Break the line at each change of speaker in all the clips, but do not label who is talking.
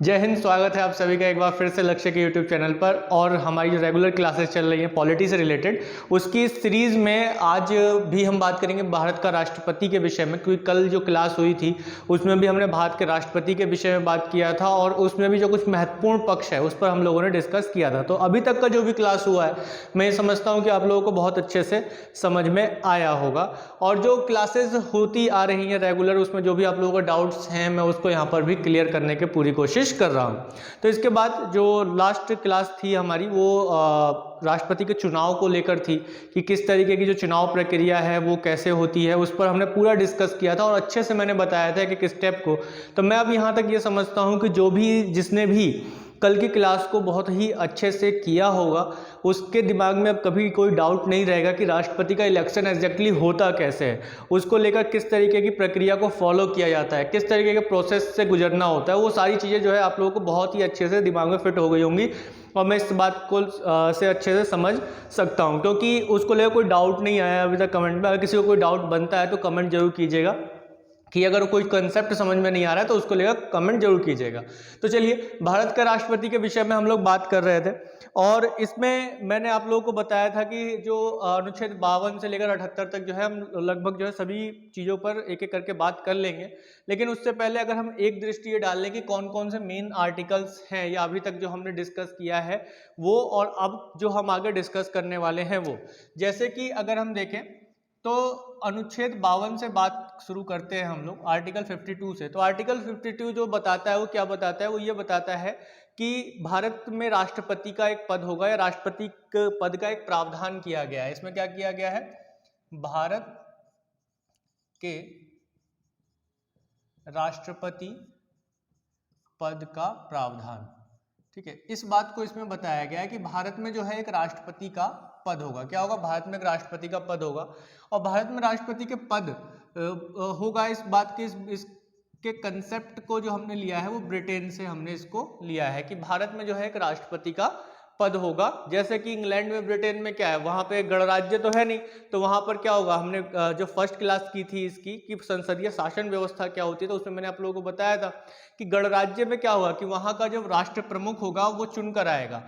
जय हिंद। स्वागत है आप सभी का एक बार फिर से लक्ष्य के यूट्यूब चैनल पर। और हमारी जो रेगुलर क्लासेस चल रही हैं पॉलिटी से रिलेटेड, उसकी सीरीज़ में आज भी हम बात करेंगे भारत का राष्ट्रपति के विषय में, क्योंकि कल जो क्लास हुई थी उसमें भी हमने भारत के राष्ट्रपति के विषय में बात किया था और उसमें भी जो कुछ महत्वपूर्ण पक्ष है उस पर हम लोगों ने डिस्कस किया था। तो अभी तक का जो भी क्लास हुआ है मैं समझता हूँ कि आप लोगों को बहुत अच्छे से समझ में आया होगा। और जो क्लासेस होती आ रही हैं रेगुलर, उसमें जो भी आप लोगों को डाउट्स हैं मैं उसको यहाँ पर भी क्लियर करने की पूरी कोशिश कर रहा हूँ। तो इसके बाद जो लास्ट क्लास थी हमारी वो राष्ट्रपति के चुनाव को लेकर थी कि किस तरीके की जो चुनाव प्रक्रिया है वो कैसे होती है, उस पर हमने पूरा डिस्कस किया था और अच्छे से मैंने बताया था कि किस स्टेप को। तो मैं अब यहाँ तक ये समझता हूँ कि जिसने भी कल की क्लास को बहुत ही अच्छे से किया होगा उसके दिमाग में अब कभी कोई डाउट नहीं रहेगा कि राष्ट्रपति का इलेक्शन एग्जैक्टली होता कैसे है, उसको लेकर किस तरीके की प्रक्रिया को फॉलो किया जाता है, किस तरीके के प्रोसेस से गुजरना होता है। वो सारी चीज़ें जो है आप लोगों को बहुत ही अच्छे से दिमाग में फिट हो गई होंगी और मैं इस बात को से अच्छे से समझ सकता हूँ, क्योंकि उसको लेकर कोई डाउट नहीं आया अभी तक कमेंट में। अगर किसी को कोई डाउट बनता है तो कमेंट जरूर कीजिएगा कि अगर कोई कंसेप्ट समझ में नहीं आ रहा है तो उसको लेकर कमेंट जरूर कीजिएगा। तो चलिए, भारत का राष्ट्रपति के विषय में हम लोग बात कर रहे थे और इसमें मैंने आप लोगों को बताया था कि जो अनुच्छेद 52 से लेकर 78 तक जो है हम लगभग जो है सभी चीज़ों पर एक एक करके बात कर लेंगे। लेकिन उससे पहले अगर हम एक दृष्टि ये डाल लें कि कौन कौन से मेन आर्टिकल्स हैं या अभी तक जो हमने डिस्कस किया है वो, और अब जो हम आगे डिस्कस करने वाले हैं वो, जैसे कि अगर हम देखें तो अनुच्छेद 52 से बात शुरू करते हैं हम लोग आर्टिकल 52 से। तो आर्टिकल 52 जो बताता है वो क्या बताता है, वो ये बताता है कि भारत में राष्ट्रपति का एक पद होगा या राष्ट्रपति के पद का एक प्रावधान किया गया है। इसमें क्या किया गया है, भारत के राष्ट्रपति पद का प्रावधान। ठीक है, इस बात को इसमें बताया गया है कि भारत में जो है एक राष्ट्रपति का पद होगा। क्या होगा, भारत में एक राष्ट्रपति का पद होगा और भारत में राष्ट्रपति के पद होगा। इस बात के इसके कंसेप्ट को जो हमने लिया है वो ब्रिटेन से हमने इसको लिया है कि भारत में जो है एक राष्ट्रपति का पद होगा। जैसे कि इंग्लैंड में, ब्रिटेन में क्या है, वहां पे गणराज्य तो है नहीं, तो वहां पर क्या होगा, हमने जो फर्स्ट क्लास की थी इसकी कि संसदीय शासन व्यवस्था क्या होती है, तो उसमें मैंने आप लोगों को बताया था कि गणराज्य में क्या होगा कि वहां का जो राष्ट्र प्रमुख होगा वो चुनकर आएगा।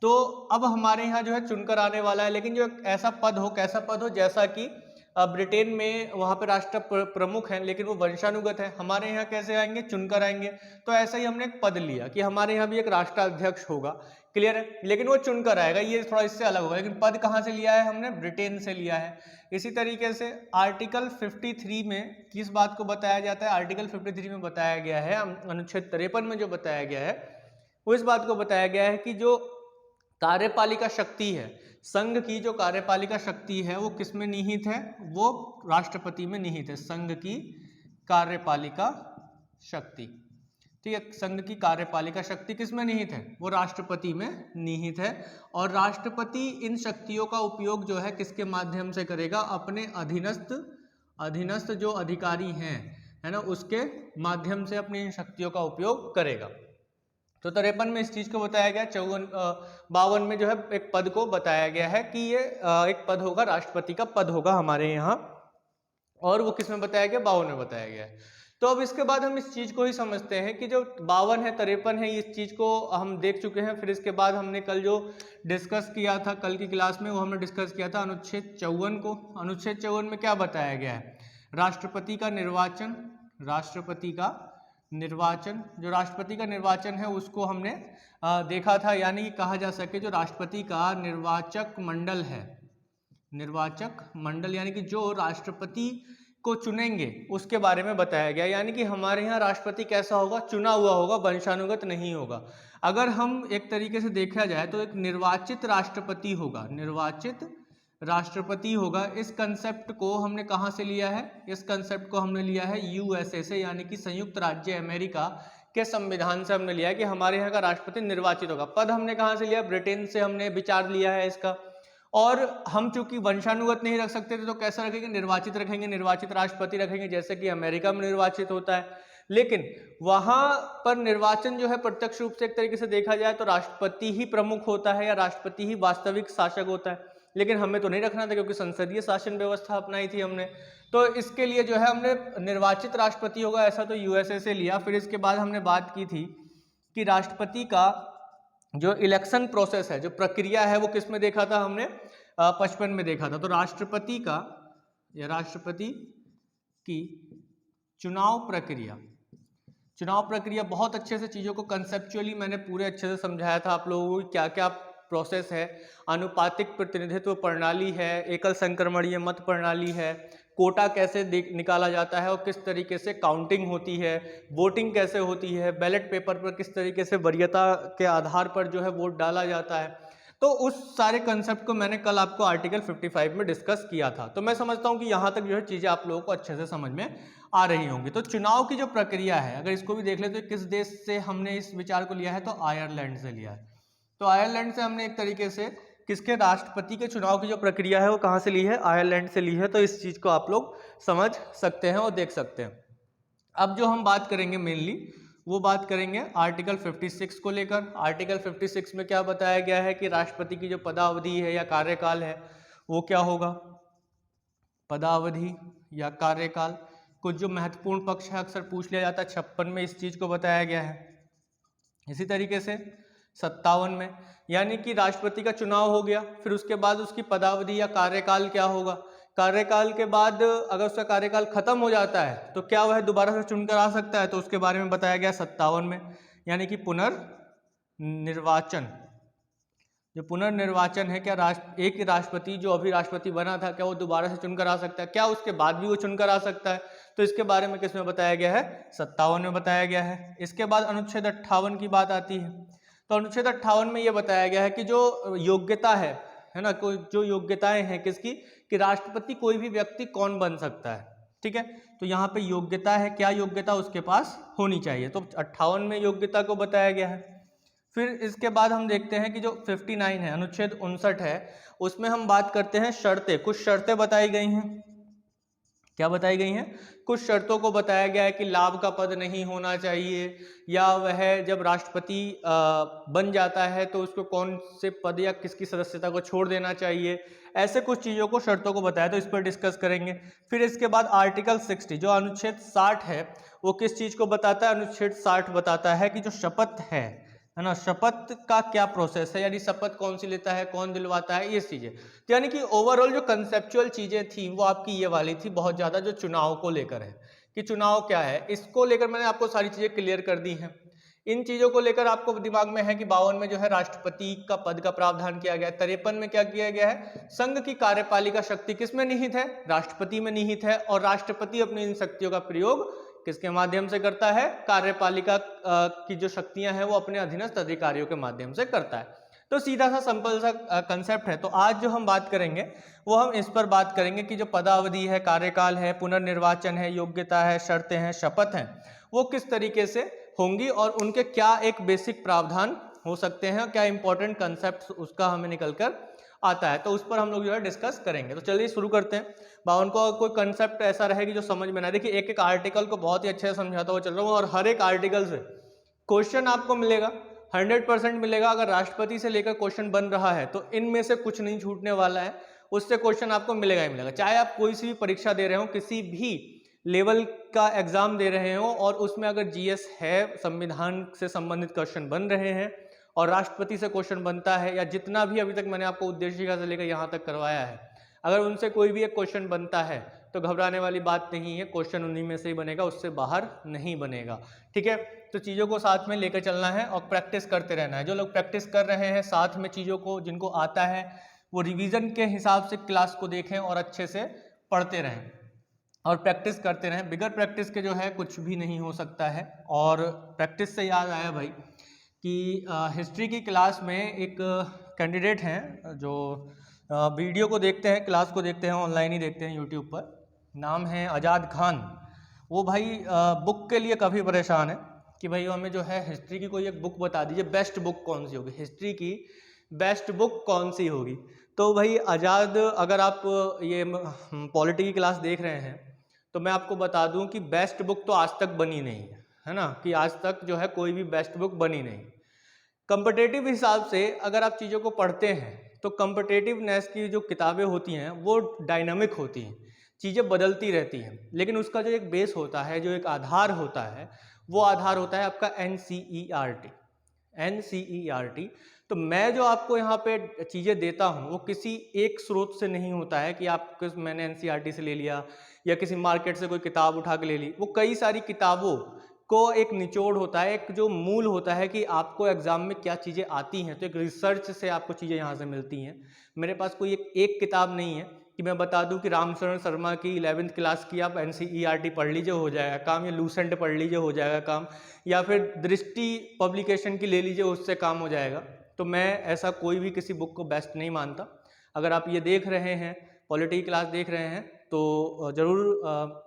तो अब हमारे यहाँ जो है चुनकर आने वाला है, लेकिन जो ऐसा पद हो, कैसा पद हो, जैसा कि ब्रिटेन में वहाँ पे राष्ट्र प्रमुख हैं लेकिन वो वंशानुगत है, हमारे यहाँ कैसे आएंगे, चुनकर आएंगे। तो ऐसा ही हमने एक पद लिया कि हमारे यहाँ भी एक राष्ट्राध्यक्ष होगा, क्लियर है, लेकिन वो चुनकर आएगा, ये थोड़ा इससे अलग होगा। लेकिन पद कहाँ से लिया है हमने, ब्रिटेन से लिया है। इसी तरीके से आर्टिकल 53 में किस बात को बताया जाता है, आर्टिकल 53 में बताया गया है, अनुच्छेद 53 में जो बताया गया है वो इस बात को बताया गया है कि जो कार्यपालिका शक्ति है, संघ की जो कार्यपालिका शक्ति है वो किस में निहित है, वो राष्ट्रपति में निहित है। संघ की कार्यपालिका शक्ति, ठीक है, संघ की कार्यपालिका शक्ति किस में निहित है, वो राष्ट्रपति में निहित है। और राष्ट्रपति इन शक्तियों का उपयोग जो है किसके माध्यम से करेगा, अपने अधीनस्थ जो अधिकारी हैं, है ना, उसके माध्यम से अपनी इन शक्तियों का उपयोग करेगा। तो 53 में इस चीज को बताया गया। 52 में जो है एक पद को बताया गया है कि ये एक पद होगा, राष्ट्रपति का पद होगा हमारे यहाँ, और वो किस में बताया गया, 52 में बताया गया है। तो अब इसके बाद हम इस चीज को ही समझते हैं कि जो 52 है, 53 है, इस चीज को हम देख चुके हैं। फिर इसके बाद हमने कल जो डिस्कस किया था कल की क्लास में, वो हमने डिस्कस किया था अनुच्छेद 54 को। अनुच्छेद 54 में क्या बताया गया है, राष्ट्रपति का निर्वाचन, जो राष्ट्रपति का निर्वाचन है उसको हमने देखा था, यानी कि कहा जा सके जो राष्ट्रपति का निर्वाचक मंडल है, निर्वाचक मंडल यानी कि जो राष्ट्रपति को चुनेंगे उसके बारे में बताया गया। यानी कि हमारे यहाँ राष्ट्रपति कैसा होगा, चुना हुआ होगा, वंशानुगत नहीं होगा। अगर हम एक तरीके से देखा जाए तो एक निर्वाचित राष्ट्रपति होगा, निर्वाचित राष्ट्रपति होगा। इस कंसेप्ट को हमने कहाँ से लिया है, इस कंसेप्ट को हमने लिया है यूएसए से, यानी कि संयुक्त राज्य अमेरिका के संविधान से हमने लिया है कि हमारे यहाँ का राष्ट्रपति निर्वाचित होगा। पद हमने कहाँ से लिया, ब्रिटेन से हमने विचार लिया है इसका। और हम चूंकि वंशानुगत नहीं रख सकते थे तो कैसा रखेंगे, निर्वाचित रखेंगे, निर्वाचित राष्ट्रपति रखेंगे, जैसे कि अमेरिका में निर्वाचित होता है। लेकिन वहां पर निर्वाचन जो है प्रत्यक्ष रूप से एक तरीके से देखा जाए तो राष्ट्रपति ही प्रमुख होता है या राष्ट्रपति ही वास्तविक शासक होता है, लेकिन हमें तो नहीं रखना था क्योंकि संसदीय शासन व्यवस्था अपनाई थी हमने। तो इसके लिए जो है हमने निर्वाचित राष्ट्रपति होगा ऐसा तो यूएसए से लिया। फिर इसके बाद हमने बात की थी कि राष्ट्रपति का जो इलेक्शन प्रोसेस है, जो प्रक्रिया है, वो किस में देखा था हमने? 55 में देखा था। तो राष्ट्रपति का या राष्ट्रपति की चुनाव प्रक्रिया बहुत अच्छे से चीज़ों को कंसेप्चुअली मैंने पूरे अच्छे से समझाया था आप लोगों को, क्या क्या प्रोसेस है। अनुपातिक प्रतिनिधित्व प्रणाली है, एकल संक्रमणीय मत प्रणाली है, कोटा कैसे निकाला जाता है और किस तरीके से काउंटिंग होती है, वोटिंग कैसे होती है, बैलेट पेपर पर किस तरीके से वरीयता के आधार पर जो है वोट डाला जाता है। तो उस सारे कंसेप्ट को मैंने कल आपको आर्टिकल 55 में डिस्कस किया था। तो मैं समझता हूँ कि यहाँ तक जो है चीज़ें आप लोगों को अच्छे से समझ में आ रही होंगी। तो चुनाव की जो प्रक्रिया है, अगर इसको भी देख ले तो किस देश से हमने इस विचार को लिया है? तो आयरलैंड से लिया है। तो आयरलैंड से हमने एक तरीके से किसके राष्ट्रपति के चुनाव की जो प्रक्रिया है वो कहाँ से ली है? आयरलैंड से ली है। तो इस चीज़ को आप लोग समझ सकते हैं और देख सकते हैं। अब जो हम बात करेंगे मेनली वो बात करेंगे आर्टिकल 56 को लेकर। आर्टिकल 56 में क्या बताया गया है कि राष्ट्रपति की जो पदावधि है या कार्यकाल है वो क्या होगा? पदावधि या कार्यकाल, कुछ जो महत्वपूर्ण पक्ष है अक्सर पूछ लिया जाता है, 56 में इस चीज़ को बताया गया है। इसी तरीके से 57 में, यानी कि राष्ट्रपति का चुनाव हो गया, फिर उसके बाद उसकी पदावधि या कार्यकाल क्या होगा? कार्यकाल के बाद अगर उसका कार्यकाल खत्म हो जाता है तो क्या वह दोबारा से चुनकर आ सकता है? तो उसके बारे में बताया गया 57 में, यानी कि पुनर्निर्वाचन। जो पुनर्निर्वाचन है, क्या एक ही राष्ट्रपति जो अभी राष्ट्रपति बना था क्या वो दोबारा से चुनकर आ सकता है? क्या उसके बाद भी वो चुनकर आ सकता है? तो इसके बारे में किस में बताया गया है? 57 में बताया गया है। इसके बाद अनुच्छेद 58 की बात आती है। तो अनुच्छेद 58 में ये बताया गया है कि जो योग्यता है ना, कोई जो योग्यताएं हैं किसकी, कि राष्ट्रपति कोई भी व्यक्ति कौन बन सकता है। ठीक है, तो यहाँ पे योग्यता है, क्या योग्यता उसके पास होनी चाहिए, तो 58 में योग्यता को बताया गया है। फिर इसके बाद हम देखते हैं कि जो 59 है, अनुच्छेद 59 है, उसमें हम बात करते हैं शर्तें। कुछ शर्तें बताई गई हैं। क्या बताई गई हैं? कुछ शर्तों को बताया गया है कि लाभ का पद नहीं होना चाहिए, या वह जब राष्ट्रपति बन जाता है तो उसको कौन से पद या किसकी सदस्यता को छोड़ देना चाहिए। ऐसे कुछ चीज़ों को, शर्तों को बताया, तो इस पर डिस्कस करेंगे। फिर इसके बाद आर्टिकल 60 जो अनुच्छेद 60 है वो किस चीज़ को बताता है? अनुच्छेद 60 बताता है कि जो शपथ है ना, शपथ का क्या प्रोसेस है, यानी शपथ कौन सी लेता है, कौन दिलवाता है, ये चीजें। तो यानी कि ओवरऑल जो कंसेप्चुअल चीजें थी वो आपकी ये वाली थी बहुत ज्यादा, जो चुनाव को लेकर है कि चुनाव क्या है, इसको लेकर मैंने आपको सारी चीजें क्लियर कर दी हैं। इन चीजों को लेकर आपको दिमाग में है कि 52 में जो है राष्ट्रपति का पद का प्रावधान किया गया है। 53 में क्या किया गया है? संघ की कार्यपालिका शक्ति किस में निहित है? राष्ट्रपति में निहित है, और राष्ट्रपति अपनी इन शक्तियों का प्रयोग किसके माध्यम से करता है? कार्यपालिका की जो शक्तियां हैं वो अपने अधीनस्थ अधिकारियों के माध्यम से करता है। तो सीधा सा सिंपल सा कंसेप्ट है। तो आज जो हम बात करेंगे वो हम इस पर बात करेंगे कि जो पदावधि है, कार्यकाल है, पुनर्निर्वाचन है, योग्यता है, शर्तें हैं, शपथ हैं, वो किस तरीके से होंगी और उनके क्या एक बेसिक प्रावधान हो सकते हैं, क्या इंपॉर्टेंट कंसेप्ट उसका हमें निकलकर आता है, तो उस पर हम लोग जो है डिस्कस करेंगे। तो चलिए शुरू करते हैं। 52 को कोई कंसेप्ट ऐसा रहेगी जो समझ में ना, देखिए एक एक आर्टिकल को बहुत ही अच्छे से समझाता हुआ चल रहा हूँ, और हर एक आर्टिकल से क्वेश्चन आपको मिलेगा, 100% मिलेगा। अगर राष्ट्रपति से लेकर क्वेश्चन बन रहा है तो इनमें से कुछ नहीं छूटने वाला है, उससे क्वेश्चन आपको मिलेगा ही मिलेगा। चाहे आप कोई सी भी परीक्षा दे रहे हो, किसी भी लेवल का एग्जाम दे रहे हो, और उसमें अगर जीएस है, संविधान से संबंधित क्वेश्चन बन रहे हैं और राष्ट्रपति से क्वेश्चन बनता है, या जितना भी अभी तक मैंने आपको उद्देशिका से लेकर यहाँ तक करवाया है, अगर उनसे कोई भी एक क्वेश्चन बनता है तो घबराने वाली बात नहीं है, क्वेश्चन उन्हीं में से ही बनेगा, उससे बाहर नहीं बनेगा। ठीक है, तो चीज़ों को साथ में लेकर चलना है और प्रैक्टिस करते रहना है। जो लोग प्रैक्टिस कर रहे हैं साथ में चीज़ों को, जिनको आता है वो रिवीजन के हिसाब से क्लास को देखें और अच्छे से पढ़ते रहें और प्रैक्टिस करते रहें। बिगर प्रैक्टिस के जो है कुछ भी नहीं हो सकता है। और प्रैक्टिस से याद आया भाई कि हिस्ट्री की क्लास में एक कैंडिडेट हैं जो वीडियो को देखते हैं, क्लास को देखते हैं, ऑनलाइन ही देखते हैं यूट्यूब पर, नाम है आज़ाद खान। वो भाई बुक के लिए काफ़ी परेशान है कि भाई हमें जो है हिस्ट्री की कोई एक बुक बता दीजिए, बेस्ट बुक कौन सी होगी, हिस्ट्री की बेस्ट बुक कौन सी होगी। तो भाई आज़ाद, अगर आप ये पॉलिटी की क्लास देख रहे हैं तो मैं आपको बता दूं कि बेस्ट बुक तो आज तक बनी नहीं है ना, कि आज तक जो है कोई भी बेस्ट बुक बनी नहीं। कॉम्पिटिटिव हिसाब से अगर आप चीज़ों को पढ़ते हैं तो कॉम्पिटिटिवनेस की जो किताबें होती हैं वो डायनामिक होती हैं, चीज़ें बदलती रहती हैं, लेकिन उसका जो एक बेस होता है, जो एक आधार होता है, वो आधार होता है आपका NCERT। NCERT। तो मैं जो आपको यहाँ पे चीज़ें देता हूँ वो किसी एक स्रोत से नहीं होता है कि आप मैंने NCERT से ले लिया या किसी मार्केट से कोई किताब उठा के ले ली। वो कई सारी किताबों को एक निचोड़ होता है, एक जो मूल होता है कि आपको एग्जाम में क्या चीज़ें आती हैं, तो एक रिसर्च से आपको चीज़ें यहाँ से मिलती हैं। मेरे पास कोई एक किताब नहीं है कि मैं बता दूं कि रामचरण शर्मा की 11th क्लास की आप NCERT पढ़ लीजिए हो जाएगा काम, या लूसेंट पढ़ लीजिए हो जाएगा काम, या फिर दृष्टि पब्लिकेशन की ले लीजिए उससे काम हो जाएगा। तो मैं ऐसा कोई भी किसी बुक को बेस्ट नहीं मानता। अगर आप ये देख रहे हैं, पॉलिटी की क्लास देख रहे हैं, तो ज़रूर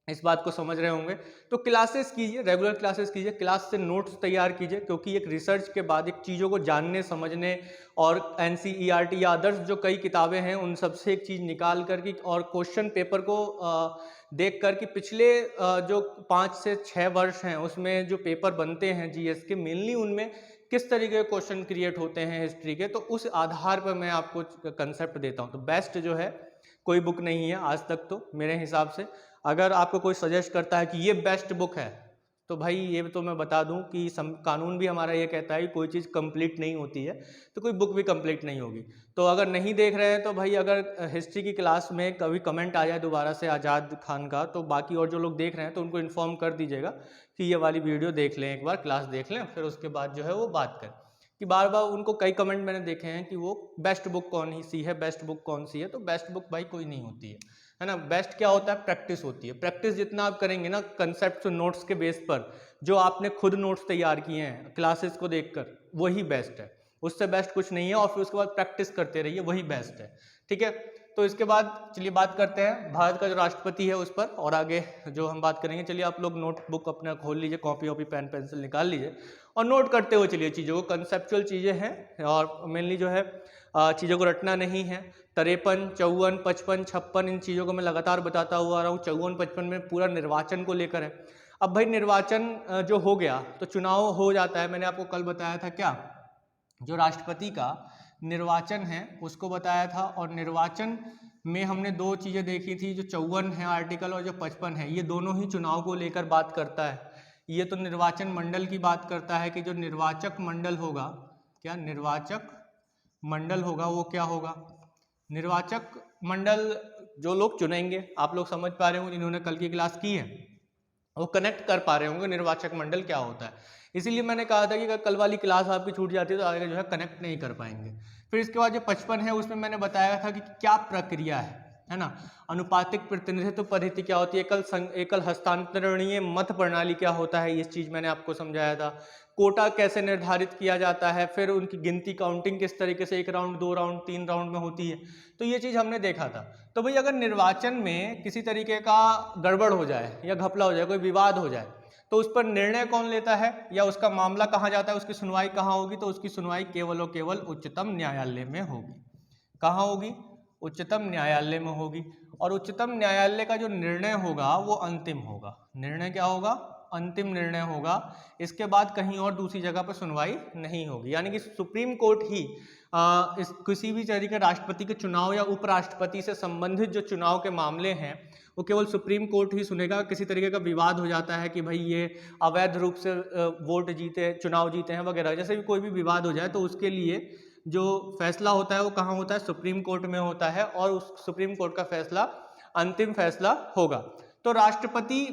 इस बात को समझ रहे होंगे। तो क्लासेस कीजिए, रेगुलर क्लासेस कीजिए, क्लास से नोट्स तैयार कीजिए, क्योंकि एक रिसर्च के बाद एक चीज़ों को जानने समझने और NCERT या अदर्स जो कई किताबें हैं उन सबसे एक चीज़ निकाल कर की और क्वेश्चन पेपर को देख कर कि पिछले जो 5 से 6 वर्ष हैं उसमें जो पेपर बनते हैं GS के, मेनली उनमें किस तरीके के क्वेश्चन क्रिएट होते हैं हिस्ट्री के, तो उस आधार पर मैं आपको कंसेप्ट देता हूँ। तो बेस्ट जो है कोई बुक नहीं है आज तक तो मेरे हिसाब से। अगर आपको कोई सजेस्ट करता है कि ये बेस्ट बुक है, तो भाई ये तो मैं बता दूं कि कानून भी हमारा ये कहता है कि कोई चीज़ कंप्लीट नहीं होती है तो कोई बुक भी कंप्लीट नहीं होगी। तो अगर नहीं देख रहे हैं तो भाई अगर हिस्ट्री की क्लास में कभी कमेंट आ जाए दोबारा से आज़ाद खान का, तो बाकी और जो लोग देख रहे हैं तो उनको इन्फॉर्म कर दीजिएगा कि ये वाली वीडियो देख लें, एक बार क्लास देख लें, फिर उसके बाद जो है वो बात करें। कि बार बार उनको कई कमेंट मैंने देखे हैं कि वो बेस्ट बुक कौन सी है, बेस्ट बुक कौन सी है। तो बेस्ट बुक भाई कोई नहीं होती है ना। बेस्ट क्या होता है? प्रैक्टिस होती है। प्रैक्टिस जितना आप करेंगे ना कंसेप्ट नोट्स के बेस पर, जो आपने खुद नोट्स तैयार किए हैं क्लासेस को देखकर, वही बेस्ट है। उससे बेस्ट कुछ नहीं है। और फिर उसके बाद प्रैक्टिस करते रहिए, वही बेस्ट है। ठीक है, तो इसके बाद चलिए बात करते हैं भारत का जो राष्ट्रपति है उस पर, और आगे जो हम बात करेंगे। चलिए आप लोग नोटबुक अपना खोल लीजिए, कॉपी वॉपी पेन पेंसिल निकाल लीजिए और नोट करते हुए चलिए चीज़ों को। कंसेप्चुअल चीज़ें हैं और मेनली जो है चीज़ों को रटना नहीं है। 53, 54, 55, 56 इन चीज़ों को मैं लगातार बताता हुआ आ रहा हूँ। 54, 55 में पूरा निर्वाचन को लेकर है। अब भाई निर्वाचन जो हो गया तो चुनाव हो जाता है। मैंने आपको कल बताया था क्या, जो राष्ट्रपति का निर्वाचन है उसको बताया था। और निर्वाचन में हमने दो चीज़ें देखी थी, जो 54 है आर्टिकल और जो 55 है, ये दोनों ही चुनाव को लेकर बात करता है। ये तो निर्वाचन मंडल की बात करता है कि जो निर्वाचक मंडल होगा, क्या निर्वाचक मंडल होगा वो क्या होगा? निर्वाचक मंडल जो लोग चुनेंगे, आप लोग समझ पा रहे होंगे जिन्होंने कल की क्लास की है, वो कनेक्ट कर पा रहे होंगे निर्वाचक मंडल क्या होता है। इसीलिए मैंने कहा था कि अगर कल वाली क्लास आपकी छूट जाती है तो आगे जो है कनेक्ट नहीं कर पाएंगे। फिर इसके बाद जो 55 है उसमें मैंने बताया था कि क्या प्रक्रिया है ना। अनुपातिक प्रतिनिधित्व पद्धति क्या होती है, एकल हस्तांतरणीय मत प्रणाली क्या होता है, ये चीज़ मैंने आपको समझाया था। कोटा कैसे निर्धारित किया जाता है, फिर उनकी गिनती काउंटिंग किस तरीके से 1 राउंड 2 राउंड 3 राउंड में होती है, तो ये चीज़ हमने देखा था। तो भाई अगर निर्वाचन में किसी तरीके का गड़बड़ हो जाए या घपला हो जाए, कोई विवाद हो जाए, तो उस पर निर्णय कौन लेता है या उसका मामला कहाँ जाता है, उसकी सुनवाई कहाँ होगी? तो उसकी सुनवाई केवल और केवल उच्चतम न्यायालय में होगी। कहाँ होगी? उच्चतम न्यायालय में होगी। और उच्चतम न्यायालय का जो निर्णय होगा वो अंतिम होगा। निर्णय क्या होगा? अंतिम निर्णय होगा। इसके बाद कहीं और दूसरी जगह पर सुनवाई नहीं होगी। यानी कि सुप्रीम कोर्ट ही इस किसी भी तरीके राष्ट्रपति के चुनाव या उपराष्ट्रपति से संबंधित जो चुनाव के मामले हैं वो केवल सुप्रीम कोर्ट ही सुनेगा। किसी तरीके का विवाद हो जाता है कि भाई ये अवैध रूप से वोट जीते, चुनाव जीते हैं वगैरह, जैसे भी कोई भी विवाद हो जाए तो उसके लिए जो फैसला होता है वो कहाँ होता है? सुप्रीम कोर्ट में होता है। और उस सुप्रीम कोर्ट का फैसला अंतिम फैसला होगा। तो राष्ट्रपति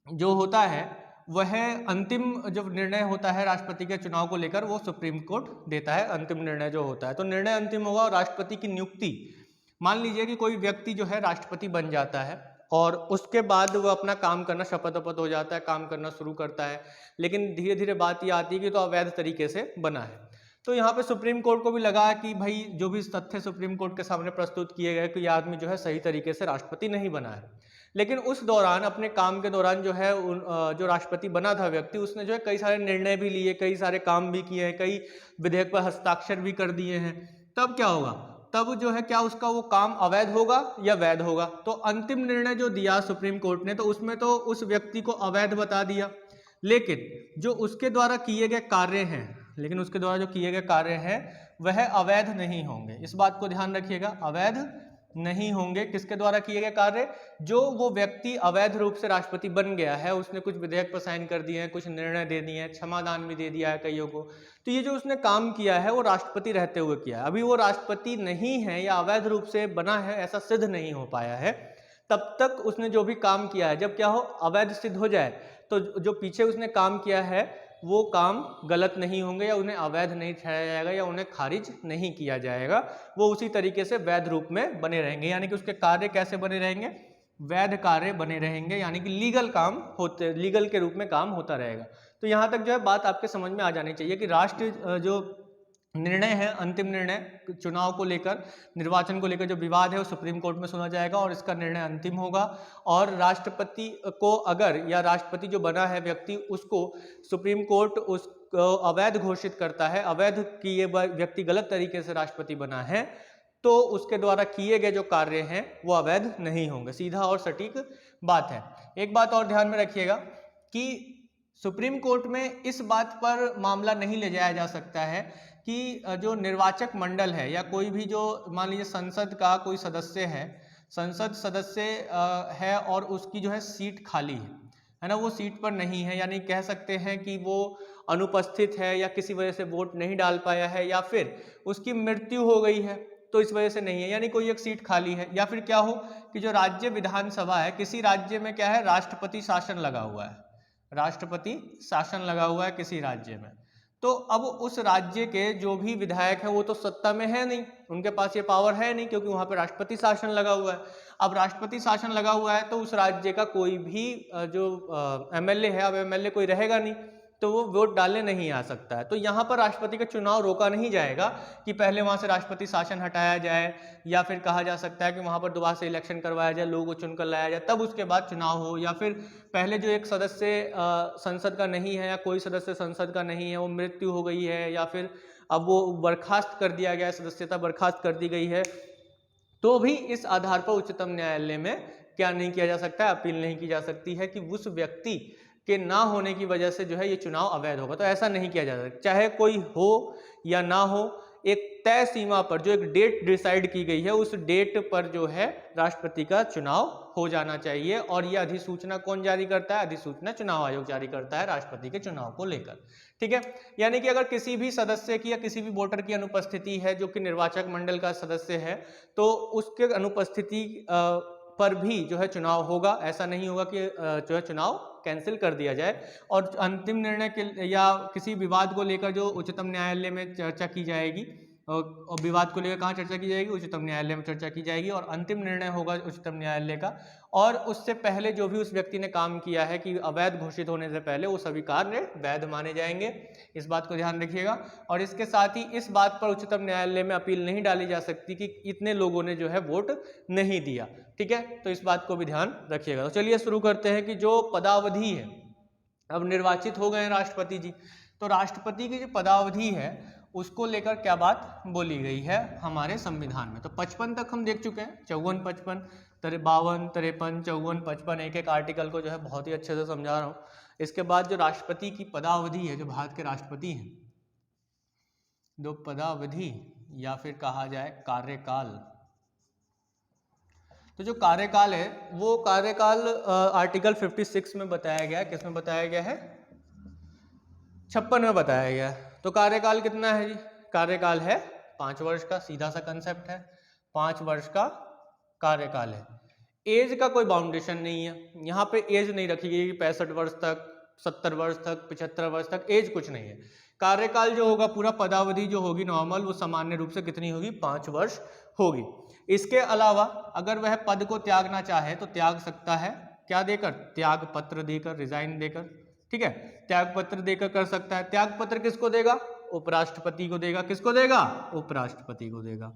जो होता है वह अंतिम जो निर्णय होता है राष्ट्रपति के चुनाव को लेकर, वो सुप्रीम कोर्ट देता है अंतिम निर्णय जो होता है। तो निर्णय अंतिम होगा। और राष्ट्रपति की नियुक्ति, मान लीजिए कि कोई व्यक्ति जो है राष्ट्रपति बन जाता है और उसके बाद वो अपना काम करना, शपथ वपथ हो जाता है, काम करना शुरू करता है, लेकिन धीरे धीरे बात ये आती है कि तो अवैध तरीके से बना है। तो यहाँ पे सुप्रीम कोर्ट को भी लगा कि भाई जो भी तथ्य सुप्रीम कोर्ट के सामने प्रस्तुत किए गए कि ये आदमी जो है सही तरीके से राष्ट्रपति नहीं बना है। लेकिन उस दौरान, अपने काम के दौरान जो है जो राष्ट्रपति बना था व्यक्ति, उसने जो है कई सारे निर्णय भी लिए, कई सारे काम भी किए हैं, कई विधेयक पर हस्ताक्षर भी कर दिए हैं। तब क्या होगा? तब जो है क्या उसका वो काम अवैध होगा या वैध होगा? तो अंतिम निर्णय जो दिया सुप्रीम कोर्ट ने, तो उसमें तो उस व्यक्ति को अवैध बता दिया, लेकिन जो उसके द्वारा किए गए कार्य हैं वह अवैध नहीं होंगे। इस बात को ध्यान रखिएगा, अवैध नहीं होंगे। किसके द्वारा किए गए कार्य? जो वो व्यक्ति अवैध रूप से राष्ट्रपति बन गया है, उसने कुछ विधेयक पर साइन कर दिए हैं, कुछ निर्णय दे दिए हैं, क्षमादान भी दे दिया है कईयों को, तो ये जो उसने काम किया है वो राष्ट्रपति रहते हुए किया है। अभी वो राष्ट्रपति नहीं है या अवैध रूप से बना है ऐसा सिद्ध नहीं हो पाया है, तब तक उसने जो भी काम किया है, जब क्या हो अवैध सिद्ध हो जाए तो जो पीछे उसने काम किया है वो काम गलत नहीं होंगे या उन्हें अवैध नहीं ठहराया जाएगा या उन्हें खारिज नहीं किया जाएगा, वो उसी तरीके से वैध रूप में बने रहेंगे। यानी कि उसके कार्य कैसे बने रहेंगे? वैध कार्य बने रहेंगे, यानी कि लीगल काम होते, लीगल के रूप में काम होता रहेगा। तो यहाँ तक जो है बात आपके समझ में आ जानी चाहिए कि राष्ट्र जो निर्णय है, अंतिम निर्णय चुनाव को लेकर, निर्वाचन को लेकर जो विवाद है वो सुप्रीम कोर्ट में सुना जाएगा और इसका निर्णय अंतिम होगा। और राष्ट्रपति को अगर, या राष्ट्रपति जो बना है व्यक्ति, उसको सुप्रीम कोर्ट उसको अवैध घोषित करता है, अवैध कि ये व्यक्ति गलत तरीके से राष्ट्रपति बना है, तो उसके द्वारा किए गए जो कार्य हैं वो अवैध नहीं होंगे। सीधा और सटीक बात है। एक बात और ध्यान में रखिएगा कि सुप्रीम कोर्ट में इस बात पर मामला नहीं ले जाया जा सकता है कि जो निर्वाचक मंडल है या कोई भी जो मान लीजिए संसद का कोई सदस्य है, संसद सदस्य है और उसकी जो है सीट खाली है ना, वो सीट पर नहीं है, यानी कह सकते हैं कि वो अनुपस्थित है या किसी वजह से वोट नहीं डाल पाया है या फिर उसकी मृत्यु हो गई है तो इस वजह से नहीं है, यानी कोई एक सीट खाली है। या फिर क्या हो कि जो राज्य विधानसभा है, किसी राज्य में क्या है राष्ट्रपति शासन लगा हुआ है, राष्ट्रपति शासन लगा हुआ है किसी राज्य में, तो अब उस राज्य के जो भी विधायक हैं वो तो सत्ता में है नहीं, उनके पास ये पावर है नहीं क्योंकि वहां पे राष्ट्रपति शासन लगा हुआ है। अब राष्ट्रपति शासन लगा हुआ है तो उस राज्य का कोई भी जो एमएलए है, अब एमएलए कोई रहेगा नहीं तो वो वोट डालने नहीं आ सकता है। तो यहाँ पर राष्ट्रपति का चुनाव रोका नहीं जाएगा कि पहले वहाँ से राष्ट्रपति शासन हटाया जाए या फिर कहा जा सकता है कि वहाँ पर दोबारा से इलेक्शन करवाया जाए, लोगों को चुनकर लाया जाए, तब उसके बाद चुनाव हो, या फिर पहले जो एक सदस्य संसद का नहीं है या कोई सदस्य संसद का नहीं है वो मृत्यु हो गई है या फिर अब वो बर्खास्त कर दिया गया, सदस्यता बर्खास्त कर दी गई है, तो भी इस आधार पर उच्चतम न्यायालय में क्या नहीं किया जा सकता है, अपील नहीं की जा सकती है कि उस व्यक्ति के ना होने की वजह से जो है ये चुनाव अवैध होगा। तो ऐसा नहीं किया जा सकता, चाहे कोई हो या ना हो, एक तय सीमा पर जो एक डेट डिसाइड की गई है उस डेट पर जो है राष्ट्रपति का चुनाव हो जाना चाहिए। और यह अधिसूचना कौन जारी करता है? अधिसूचना चुनाव आयोग जारी करता है राष्ट्रपति के चुनाव को लेकर। ठीक है, यानी कि अगर किसी भी सदस्य की या किसी भी वोटर की अनुपस्थिति है जो कि निर्वाचक मंडल का सदस्य है, तो उसके अनुपस्थिति पर भी जो है चुनाव होगा। ऐसा नहीं होगा कि जो है चुनाव कैंसिल कर दिया जाए। और अंतिम निर्णय के या किसी विवाद को लेकर जो उच्चतम न्यायालय में चर्चा की जाएगी, और विवाद को लेकर कहाँ चर्चा की जाएगी? उच्चतम न्यायालय में चर्चा की जाएगी और अंतिम निर्णय होगा उच्चतम न्यायालय का। और उससे पहले जो भी उस व्यक्ति ने काम किया है कि अवैध घोषित होने से पहले, वो सभी कार्य वैध माने जाएंगे। इस बात को ध्यान रखिएगा। और इसके साथ ही इस बात पर उच्चतम न्यायालय में अपील नहीं डाली जा सकती कि इतने लोगों ने जो है वोट नहीं दिया। ठीक है, तो इस बात को भी ध्यान रखिएगा। तो चलिए शुरू करते हैं कि जो पदावधि है, अब निर्वाचित हो गए हैं राष्ट्रपति जी, तो राष्ट्रपति की जो पदावधि है उसको लेकर क्या बात बोली गई है हमारे संविधान में। तो 55 तक हम देख चुके हैं, 54, 55, 52, 53, 54, 55, एक एक आर्टिकल को जो है बहुत ही अच्छे से समझा रहा हूँ। इसके बाद जो राष्ट्रपति की पदावधि है, जो भारत के राष्ट्रपति हैं, जो पदावधि या फिर कहा जाए कार्यकाल, तो जो कार्यकाल है वो कार्यकाल आर्टिकल 56 में बताया गया है। किसमें बताया गया है? 56 में बताया गया है। तो कार्यकाल कितना है जी? कार्यकाल है 5 वर्ष का, सीधा सा कंसेप्ट है, 5 वर्ष का कार्यकाल है। एज का कोई बाउंडेशन नहीं है, यहाँ पे एज नहीं रखी गई कि 65 वर्ष तक, 70 वर्ष तक, 75 वर्ष तक, एज कुछ नहीं है। कार्यकाल जो होगा, पूरा पदावधि जो होगी नॉर्मल, वो सामान्य रूप से कितनी होगी? 5 वर्ष होगी। इसके अलावा अगर वह पद को त्यागना चाहे तो त्याग सकता है। क्या देकर? त्याग पत्र देकर, रिजाइन देकर। ठीक है, त्याग पत्र देकर कर सकता है। त्याग पत्र किसको देगा? उपराष्ट्रपति को देगा। किसको देगा? उपराष्ट्रपति को देगा।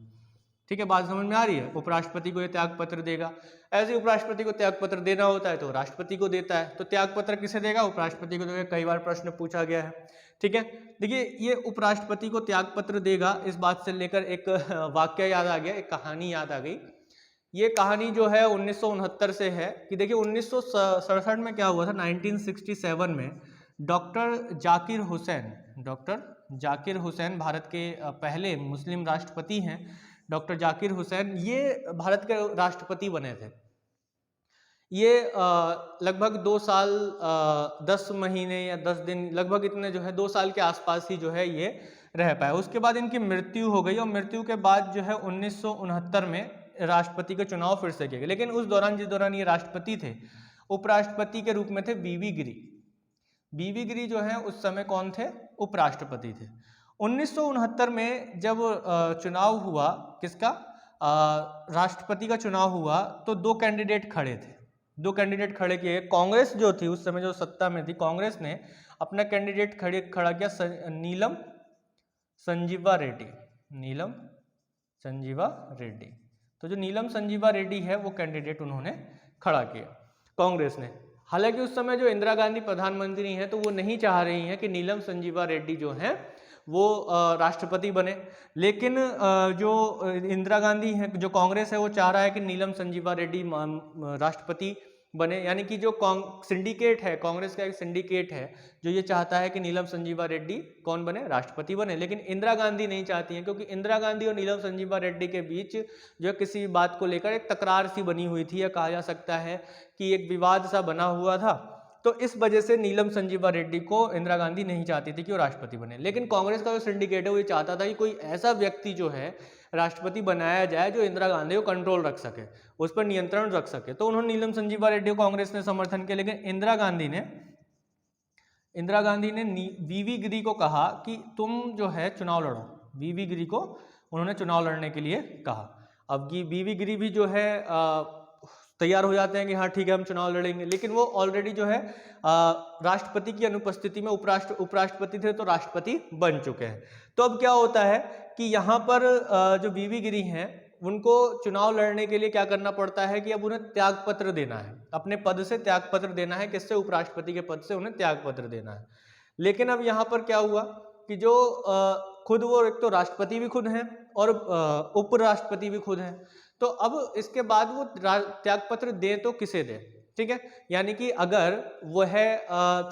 ठीक है, बात समझ में आ रही है? उपराष्ट्रपति को ये त्याग पत्र देगा। ऐसे उपराष्ट्रपति को त्याग पत्र देना होता है तो राष्ट्रपति को देता है। तो त्याग पत्र किसे देगा? उपराष्ट्रपति को देगा। कई बार प्रश्न पूछा गया है। ठीक है, देखिए ये उपराष्ट्रपति को त्याग पत्र देगा, इस बात से लेकर एक वाक्य याद आ गया, एक कहानी याद आ गई। ये कहानी जो है 1969 से है कि देखिए 1967 में क्या हुआ था, 1967 में डॉक्टर जाकिर हुसैन भारत के पहले मुस्लिम राष्ट्रपति हैं। डॉक्टर जाकिर हुसैन, ये भारत के राष्ट्रपति बने थे। ये लगभग 2 साल 10 महीने या 10 दिन, लगभग इतने जो है 2 साल के आसपास ही जो है ये रह पाए। उसके बाद इनकी मृत्यु हो गई और मृत्यु के बाद जो है 1969 में राष्ट्रपति के चुनाव फिर से किए गए। लेकिन उस दौरान, जिस दौरान ये राष्ट्रपति थे, उपराष्ट्रपति के रूप में थे बीवी गिरी। बीवी गिरी जो है उस समय कौन थे? उपराष्ट्रपति थे। 1969 में जब चुनाव हुआ, किसका? राष्ट्रपति का चुनाव हुआ, तो 2 कैंडिडेट खड़े थे। 2 कैंडिडेट खड़े किए। कांग्रेस जो थी उस समय, जो सत्ता में थी, कांग्रेस ने अपना कैंडिडेट खड़ा किया नीलम संजीवा रेड्डी। नीलम संजीवा रेड्डी। तो जो नीलम संजीवा रेड्डी है वो कैंडिडेट उन्होंने खड़ा किया कांग्रेस ने। हालांकि उस समय जो इंदिरा गांधी प्रधानमंत्री हैं तो वो नहीं चाह रही हैं कि नीलम संजीवा रेड्डी जो हैं वो राष्ट्रपति बने, लेकिन जो इंदिरा गांधी है, जो कांग्रेस है, वो चाह रहा है कि नीलम संजीवा रेड्डी राष्ट्रपति बने। यानी कि जो सिंडिकेट है, कांग्रेस का एक सिंडिकेट है जो ये चाहता है कि नीलम संजीवा रेड्डी कौन बने? राष्ट्रपति बने। लेकिन इंदिरा गांधी नहीं चाहती हैं, क्योंकि इंदिरा गांधी और नीलम संजीवा रेड्डी के बीच जो किसी बात को लेकर एक तकरार सी बनी हुई थी, या कहा जा सकता है कि एक विवाद सा बना हुआ था। तो इस वजह से नीलम संजीवा रेड्डी को इंदिरा गांधी नहीं चाहती थी कि वो राष्ट्रपति बने। लेकिन कांग्रेस का जो सिंडिकेट है वो ये चाहता था कि कोई ऐसा व्यक्ति जो है राष्ट्रपति बनाया जाए जो इंदिरा गांधी को कंट्रोल रख सके, उस पर नियंत्रण रख सके। तो उन्होंने नीलम संजीवा रेड्डी को कांग्रेस ने समर्थन किया। लेकिन इंदिरा गांधी ने वीवी गिरी को कहा कि तुम जो है चुनाव लड़ो। वीवी गिरी को उन्होंने चुनाव लड़ने के लिए कहा। अब वीवी गिरी भी जो है तैयार हो जाते हैं कि हाँ ठीक है हम चुनाव लड़ेंगे, लेकिन वो ऑलरेडी जो है राष्ट्रपति की अनुपस्थिति में उपराष्ट्रपति थे, तो राष्ट्रपति बन चुके हैं। तो अब क्या होता है कि यहाँ पर जो वीवी गिरी हैं उनको चुनाव लड़ने के लिए क्या करना पड़ता है कि अब उन्हें त्यागपत्र देना है, अपने पद से त्यागपत्र देना है। किससे? उपराष्ट्रपति के पद से उन्हें त्यागपत्र देना है। लेकिन अब यहाँ पर क्या हुआ कि जो खुद वो एक तो राष्ट्रपति भी खुद हैं और उपराष्ट्रपति भी खुद हैं, तो अब इसके बाद वो त्यागपत्र दे तो किसे दे? ठीक है, यानी कि अगर वह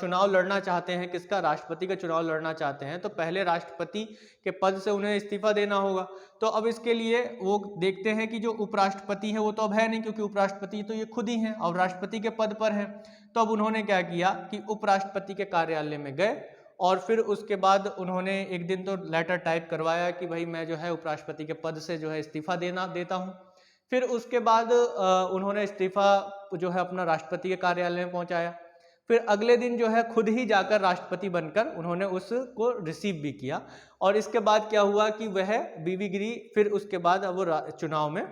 चुनाव लड़ना चाहते हैं, किसका? राष्ट्रपति का चुनाव लड़ना चाहते हैं, तो पहले राष्ट्रपति के पद से उन्हें इस्तीफा देना होगा। तो अब इसके लिए वो देखते हैं कि जो उपराष्ट्रपति है वो तो अब है नहीं, क्योंकि उपराष्ट्रपति तो ये खुद ही हैं और राष्ट्रपति के पद पर हैं। तो अब उन्होंने क्या किया कि उपराष्ट्रपति के कार्यालय में गए और फिर उसके बाद उन्होंने एक दिन तो लेटर टाइप करवाया कि भाई मैं जो है उपराष्ट्रपति के पद से जो है इस्तीफा देता हूँ। फिर उसके बाद उन्होंने इस्तीफा जो है अपना राष्ट्रपति के कार्यालय में पहुंचाया। फिर अगले दिन जो है खुद ही जाकर राष्ट्रपति बनकर उन्होंने उसको रिसीव भी किया। और इसके बाद क्या हुआ कि वह वीवी गिरी फिर उसके बाद अब वो चुनाव में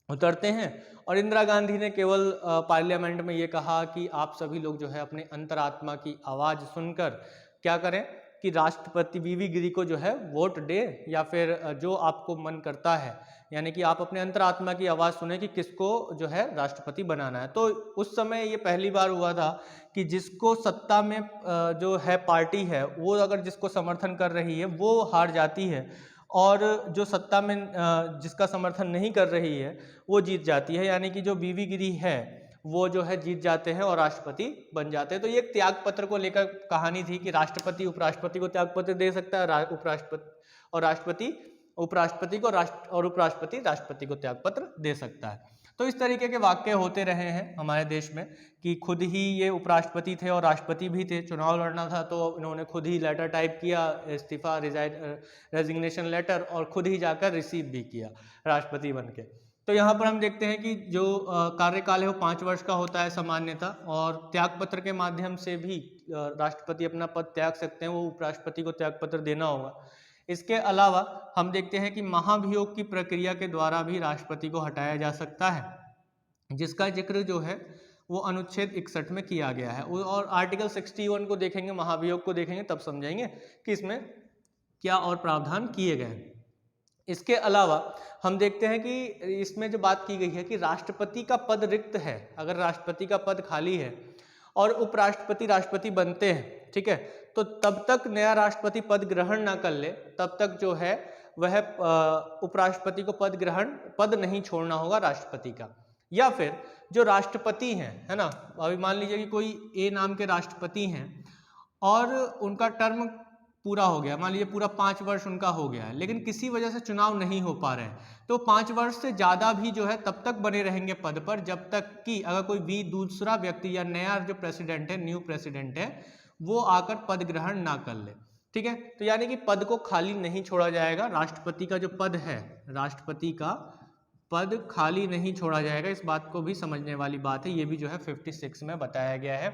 उतरते हैं और इंदिरा गांधी ने केवल पार्लियामेंट में ये कहा कि आप सभी लोग जो है अपने अंतरात्मा की आवाज़ सुनकर क्या करें कि राष्ट्रपति वीवी गिरी को जो है वोट दे, या फिर जो आपको मन करता है, यानी कि आप अपने अंतरात्मा की आवाज़ सुने कि किसको जो है राष्ट्रपति बनाना है। तो उस समय ये पहली बार हुआ था कि जिसको सत्ता में जो है पार्टी है वो अगर जिसको समर्थन कर रही है वो हार जाती है, और जो सत्ता में जिसका समर्थन नहीं कर रही है वो जीत जाती है। यानी कि जो वीवी गिरी है वो जो है जीत जाते हैं और राष्ट्रपति बन जाते हैं। तो ये एक त्याग पत्र को लेकर कहानी थी कि राष्ट्रपति उपराष्ट्रपति को त्याग पत्र दे सकता है, उपराष्ट्रपति और राष्ट्रपति उपराष्ट्रपति को और उपराष्ट्रपति राष्ट्रपति को त्याग पत्र दे सकता है। तो इस तरीके के वाक्य होते रहे हैं हमारे देश में कि खुद ही ये उपराष्ट्रपति थे और राष्ट्रपति भी थे। चुनाव लड़ना था तो इन्होंने खुद ही लेटर टाइप किया, इस्तीफा रेजिग्नेशन लेटर, और खुद ही जाकर रिसीव भी किया राष्ट्रपति बन के। तो यहाँ पर हम देखते हैं कि जो कार्यकाल है वो 5 वर्ष का होता है सामान्यतः, और त्यागपत्र के माध्यम से भी राष्ट्रपति अपना पद त्याग सकते हैं, वो उपराष्ट्रपति को त्यागपत्र देना होगा। इसके अलावा हम देखते हैं कि महाभियोग की प्रक्रिया के द्वारा भी राष्ट्रपति को हटाया जा सकता है, जिसका जिक्र जो है वो अनुच्छेद 61 में किया गया है। और आर्टिकल 61 को देखेंगे, महाभियोग को देखेंगे, तब समझेंगे कि इसमें क्या और प्रावधान किए गए हैं। इसके अलावा हम देखते हैं कि इसमें जो बात की गई है कि राष्ट्रपति का पद रिक्त है, अगर राष्ट्रपति का पद खाली है और उपराष्ट्रपति राष्ट्रपति बनते हैं, ठीक है, तो तब तक नया राष्ट्रपति पद ग्रहण ना कर ले तब तक जो है वह उपराष्ट्रपति को पद नहीं छोड़ना होगा राष्ट्रपति का। या फिर जो राष्ट्रपति हैं, है ना, अभी मान लीजिए कि कोई ए नाम के राष्ट्रपति हैं और उनका टर्म पूरा हो गया, मान लीजिए पूरा 5 वर्ष उनका हो गया है, लेकिन किसी वजह से चुनाव नहीं हो पा रहे हैं, तो 5 वर्ष से ज़्यादा भी जो है तब तक बने रहेंगे पद पर जब तक कि अगर कोई भी दूसरा व्यक्ति या नया जो प्रेसिडेंट है, न्यू प्रेसिडेंट है, वो आकर पद ग्रहण ना कर ले। ठीक है, तो यानी कि पद को खाली नहीं छोड़ा जाएगा। राष्ट्रपति का जो पद है, राष्ट्रपति का पद खाली नहीं छोड़ा जाएगा। इस बात को भी समझने वाली बात है। ये भी जो है 56 में बताया गया है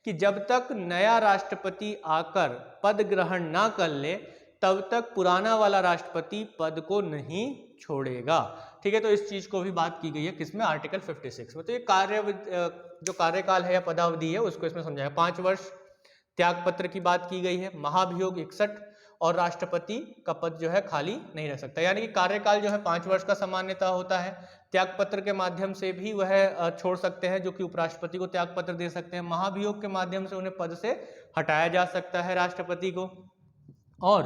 कि जब तक नया राष्ट्रपति आकर पद ग्रहण ना कर ले तब तक पुराना वाला राष्ट्रपति पद को नहीं छोड़ेगा। ठीक है, तो इस चीज को भी बात की गई है किसमें, आर्टिकल 56 में। तो ये जो कार्यकाल है या पदावधि है उसको इसमें समझाया। 5 वर्ष त्यागपत्र की बात की गई है, महाभियोग 61, और राष्ट्रपति का पद जो है खाली नहीं रह सकता। यानी कि कार्यकाल जो है 5 वर्ष का सामान्यतः होता है। त्यागपत्र के माध्यम से भी वह छोड़ सकते हैं, जो कि उपराष्ट्रपति को त्यागपत्र दे सकते हैं। महाभियोग के माध्यम से उन्हें पद से हटाया जा सकता है राष्ट्रपति को, और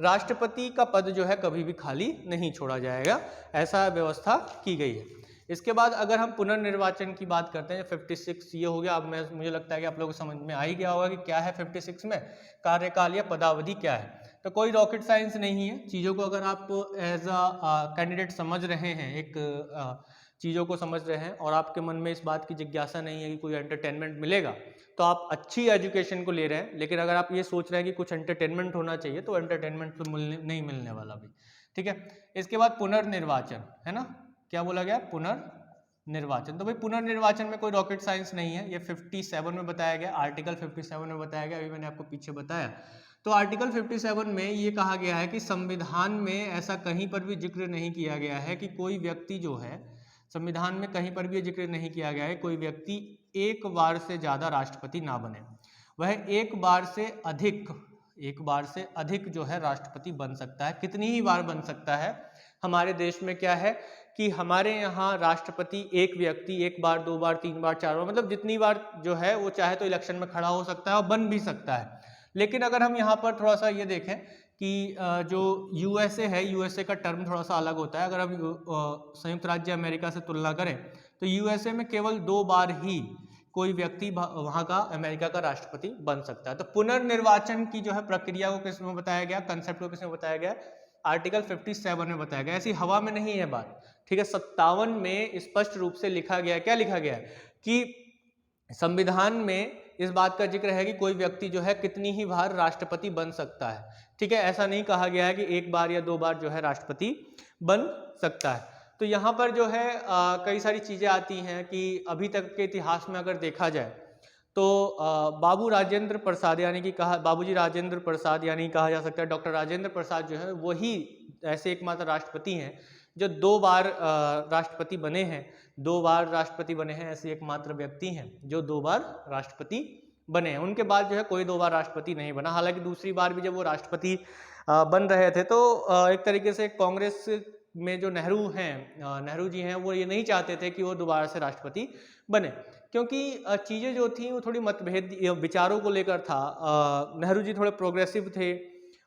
राष्ट्रपति का पद जो है कभी भी खाली नहीं छोड़ा जाएगा, ऐसा व्यवस्था की गई है। इसके बाद अगर हम पुनर्निर्वाचन की बात करते हैं, 56 ये हो गया। अब मुझे लगता है कि आप लोगों को समझ में आ ही गया होगा कि क्या है 56 में कार्यकाल या पदावधि क्या है। तो कोई रॉकेट साइंस नहीं है, चीज़ों को अगर आप एज अ कैंडिडेट समझ रहे हैं, एक चीज़ों को समझ रहे हैं और आपके मन में इस बात की जिज्ञासा नहीं है कि कोई एंटरटेनमेंट मिलेगा, तो आप अच्छी एजुकेशन को ले रहे हैं। लेकिन अगर आप ये सोच रहे हैं कि कुछ एंटरटेनमेंट होना चाहिए, तो एंटरटेनमेंट तो नहीं मिलने वाला भी। ठीक है, इसके बाद पुनर्निर्वाचन है ना, क्या बोला गया, पुनर्निर्वाचन। तो भाई पुनर्निर्वाचन में कोई रॉकेट साइंस नहीं है, ये 57 में बताया गया, आर्टिकल 57 में बताया गया, अभी मैंने आपको पीछे बताया। तो आर्टिकल 57 में ये कहा गया है कि संविधान में ऐसा कहीं पर भी जिक्र नहीं किया गया है कि कोई व्यक्ति जो है, संविधान में कहीं पर भी ये जिक्र नहीं किया गया है कोई व्यक्ति एक बार से ज़्यादा राष्ट्रपति ना बने, वह एक बार से अधिक जो है राष्ट्रपति बन सकता है। कितनी ही बार बन सकता है, हमारे देश में क्या है कि हमारे यहाँ राष्ट्रपति एक व्यक्ति 1 बार 2 बार 3 बार 4 बार, मतलब जितनी बार जो है वो चाहे तो इलेक्शन में खड़ा हो सकता है और बन भी सकता है। लेकिन अगर हम यहाँ पर थोड़ा सा ये देखें कि जो यूएसए है, यूएसए का टर्म थोड़ा सा अलग होता है। अगर हम संयुक्त राज्य अमेरिका से तुलना करें तो यूएसए में केवल 2 बार ही कोई व्यक्ति वहाँ का, अमेरिका का राष्ट्रपति बन सकता है। तो पुनर्निर्वाचन की जो है प्रक्रिया को किसमें बताया गया, कंसेप्ट को किसमें बताया गया, आर्टिकल 57 में बताया गया। ऐसी हवा में नहीं है बात। ठीक है, 57 में स्पष्ट रूप से लिखा गया, क्या लिखा गया है कि संविधान में इस बात का जिक्र है कि कोई व्यक्ति जो है कितनी ही बार राष्ट्रपति बन सकता है। ठीक है, ऐसा नहीं कहा गया है कि 1 बार या 2 बार जो है राष्ट्रपति बन सकता है। तो यहाँ पर जो है कई सारी चीज़ें आती हैं कि अभी तक के इतिहास में अगर देखा जाए तो बाबूजी राजेंद्र प्रसाद यानी कहा जा सकता है, डॉक्टर राजेंद्र प्रसाद जो है वही ऐसे एकमात्र राष्ट्रपति हैं जो 2 बार राष्ट्रपति बने हैं। 2 बार राष्ट्रपति बने हैं, ऐसे एकमात्र व्यक्ति हैं जो 2 बार राष्ट्रपति बने हैं। उनके बाद जो है कोई 2 बार राष्ट्रपति नहीं बना। हालांकि दूसरी बार भी जब वो राष्ट्रपति बन रहे थे तो एक तरीके से कांग्रेस में जो नेहरू जी हैं, वो ये नहीं चाहते थे कि वो दोबारा से राष्ट्रपति बने, क्योंकि चीज़ें जो थी वो थोड़ी मतभेद विचारों को लेकर था। नेहरू जी थोड़े प्रोग्रेसिव थे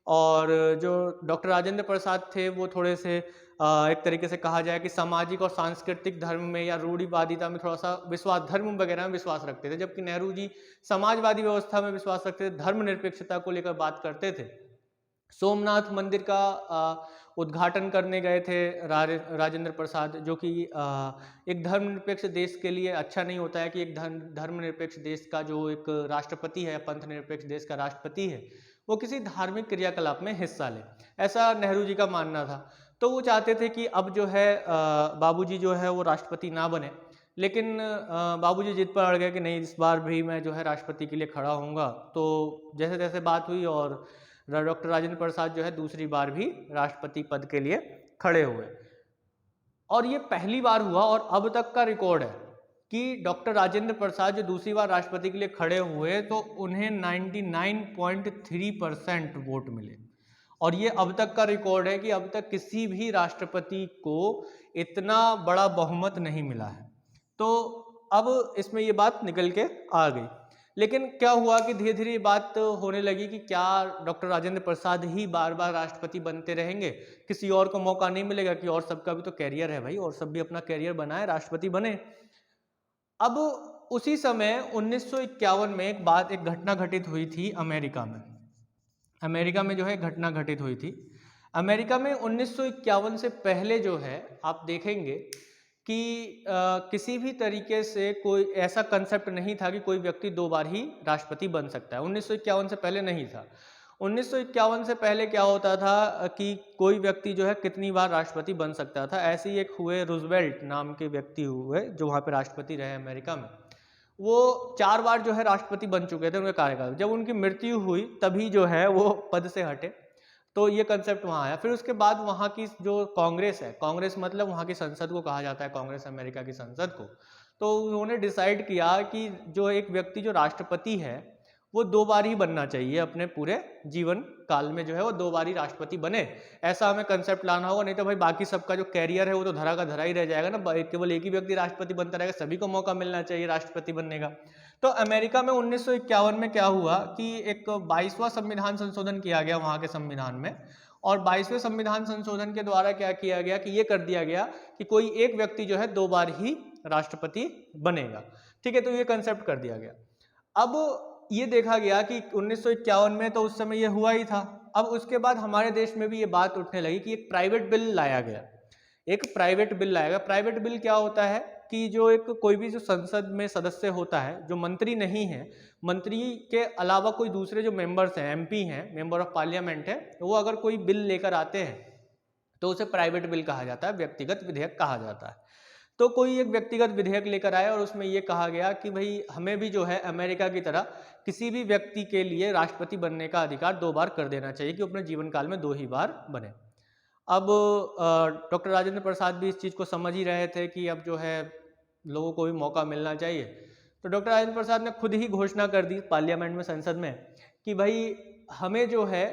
और जो डॉक्टर राजेंद्र प्रसाद थे वो थोड़े से एक तरीके से कहा जाए कि सामाजिक और सांस्कृतिक धर्म में या रूढ़िवादिता में थोड़ा सा विश्वास, धर्म वगैरह में विश्वास रखते थे, जबकि नेहरू जी समाजवादी व्यवस्था में विश्वास रखते थे, धर्मनिरपेक्षता को लेकर बात करते थे। सोमनाथ मंदिर का उद्घाटन करने गए थे राजेंद्र प्रसाद, जो कि एक धर्मनिरपेक्ष देश के लिए अच्छा नहीं होता है कि एक धर्मनिरपेक्ष देश का जो एक राष्ट्रपति है, पंथ निरपेक्ष देश का राष्ट्रपति है, वो किसी धार्मिक क्रियाकलाप में हिस्सा ले, ऐसा नेहरू जी का मानना था। तो वो चाहते थे कि अब जो है बाबूजी जो है वो राष्ट्रपति ना बने, लेकिन बाबूजी जिद पर अड़ गए कि नहीं, इस बार भी मैं जो है राष्ट्रपति के लिए खड़ा होऊंगा। तो जैसे तैसे बात हुई और डॉक्टर राजेंद्र प्रसाद जो है दूसरी बार भी राष्ट्रपति पद के लिए खड़े हुए, और ये पहली बार हुआ और अब तक का रिकॉर्ड है कि डॉक्टर राजेंद्र प्रसाद जो दूसरी बार राष्ट्रपति के लिए खड़े हुए तो उन्हें 99.3% वोट मिले, और ये अब तक का रिकॉर्ड है कि अब तक किसी भी राष्ट्रपति को इतना बड़ा बहुमत नहीं मिला है। तो अब इसमें ये बात निकल के आ गई। लेकिन क्या हुआ कि धीरे धीरे बात होने लगी कि क्या डॉक्टर राजेंद्र प्रसाद ही बार बार राष्ट्रपति बनते रहेंगे, किसी और को मौका नहीं मिलेगा कि और सबका भी तो कैरियर है भाई, और सब भी अपना कैरियर बनाए, राष्ट्रपति बने। अब उसी समय 1951 में एक घटना घटित हुई थी अमेरिका में। अमेरिका में जो है घटना घटित हुई थी। अमेरिका में 1951 से पहले जो है आप देखेंगे कि किसी भी तरीके से कोई ऐसा कंसेप्ट नहीं था कि कोई व्यक्ति 2 बार ही राष्ट्रपति बन सकता है। 1951 से पहले नहीं था। 1951 से पहले क्या होता था कि कोई व्यक्ति जो है कितनी बार राष्ट्रपति बन सकता था। ऐसे ही एक हुए रूजवेल्ट नाम के व्यक्ति हुए जो वहाँ पे राष्ट्रपति रहे अमेरिका में। वो 4 बार जो है राष्ट्रपति बन चुके थे उनके कार्यकाल। जब उनकी मृत्यु हुई तभी जो है वो पद से हटे, तो ये कंसेप्ट वहाँ आया। फिर उसके बाद वहाँ की जो कांग्रेस है, कांग्रेस मतलब वहाँ की संसद को कहा जाता है, कांग्रेस अमेरिका की संसद को, तो उन्होंने डिसाइड किया कि जो एक व्यक्ति जो राष्ट्रपति है वो 2 बार ही बनना चाहिए अपने पूरे जीवन काल में, जो है वो 2 बार ही राष्ट्रपति बने। ऐसा हमें कंसेप्ट लाना होगा, नहीं तो भाई बाकी सबका जो कैरियर है वो तो धरा का धरा ही रह जाएगा ना, केवल एक ही व्यक्ति राष्ट्रपति बनता रहेगा। सभी को मौका मिलना चाहिए राष्ट्रपति बनने का। तो अमेरिका में 1951 में क्या हुआ कि एक 22वां संविधान संशोधन किया गया वहाँ के संविधान में, और 22वें संविधान संशोधन के द्वारा क्या किया गया कि ये कर दिया गया कि कोई एक व्यक्ति जो है 2 बार ही राष्ट्रपति बनेगा। ठीक है, तो ये कंसेप्ट कर दिया गया। अब ये देखा गया कि 1951 में तो उस समय ये हुआ ही था। अब उसके बाद हमारे देश में भी ये बात उठने लगी कि एक प्राइवेट बिल लाया गया, एक प्राइवेट बिल लाया गया। प्राइवेट बिल क्या होता है कि जो एक कोई भी जो संसद में सदस्य होता है, जो मंत्री नहीं है, मंत्री के अलावा कोई दूसरे जो मेंबर्स हैं, एमपी हैं, मेंबर ऑफ पार्लियामेंट है, वो अगर कोई बिल लेकर आते हैं तो उसे प्राइवेट बिल कहा जाता है, व्यक्तिगत विधेयक कहा जाता है। तो कोई एक व्यक्तिगत विधेयक लेकर आया और उसमें ये कहा गया कि भाई हमें भी जो है अमेरिका की तरह किसी भी व्यक्ति के लिए राष्ट्रपति बनने का अधिकार 2 बार कर देना चाहिए कि अपने जीवन काल में 2 ही बार बने। अब डॉक्टर राजेंद्र प्रसाद भी इस चीज़ को समझ ही रहे थे कि अब जो है लोगों को भी मौका मिलना चाहिए। तो डॉक्टर राजेंद्र प्रसाद ने खुद ही घोषणा कर दी पार्लियामेंट में, संसद में, कि भाई हमें जो है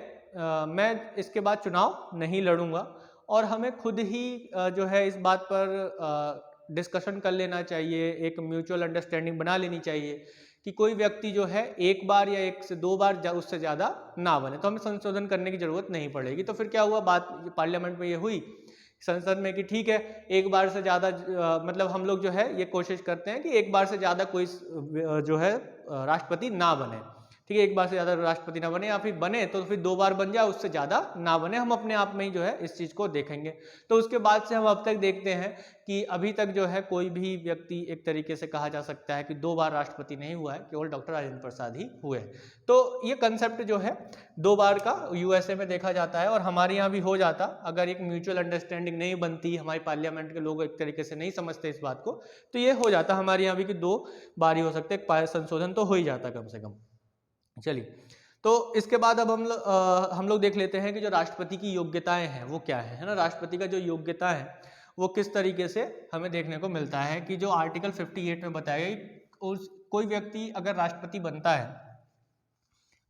मैं इसके बाद चुनाव नहीं लड़ूंगा और हमें खुद ही जो है इस बात पर डिस्कशन कर लेना चाहिए, एक म्यूचुअल अंडरस्टैंडिंग बना लेनी चाहिए कि कोई व्यक्ति जो है 1 बार या 1 से 2 बार उससे ज़्यादा ना बने, तो हमें संशोधन करने की ज़रूरत नहीं पड़ेगी। तो फिर क्या हुआ, बात पार्लियामेंट में ये हुई संसद में कि ठीक है, 1 बार से ज़्यादा मतलब हम लोग जो है ये कोशिश करते हैं कि 1 बार से ज़्यादा कोई जो है राष्ट्रपति ना बने। ठीक है, 1 बार से ज़्यादा राष्ट्रपति ना बने, या फिर बने तो फिर 2 बार बन जाए, उससे ज़्यादा ना बने। हम अपने आप में ही जो है इस चीज़ को देखेंगे। तो उसके बाद से हम अब तक देखते हैं कि अभी तक जो है कोई भी व्यक्ति एक तरीके से कहा जा सकता है कि 2 बार राष्ट्रपति नहीं हुआ है, केवल डॉक्टर राजेंद्र प्रसाद ही हुए। तो ये कंसेप्ट जो है 2 बार का यूएसए में देखा जाता है और हमारे यहाँ भी हो जाता अगर एक म्यूचुअल अंडरस्टैंडिंग नहीं बनती, हमारी पार्लियामेंट के लोग एक तरीके से नहीं समझते इस बात को, तो ये हो जाता हमारे यहाँ भी कि 2 बार ही हो सकते, संशोधन तो हो ही जाता कम से कम। चलिए, तो इसके बाद अब हम लोग देख लेते हैं कि जो राष्ट्रपति की योग्यताएं हैं वो क्या है ना। राष्ट्रपति का जो योग्यता है वो किस तरीके से हमें देखने को मिलता है कि जो आर्टिकल 58 में बताया गया, कोई व्यक्ति अगर राष्ट्रपति बनता है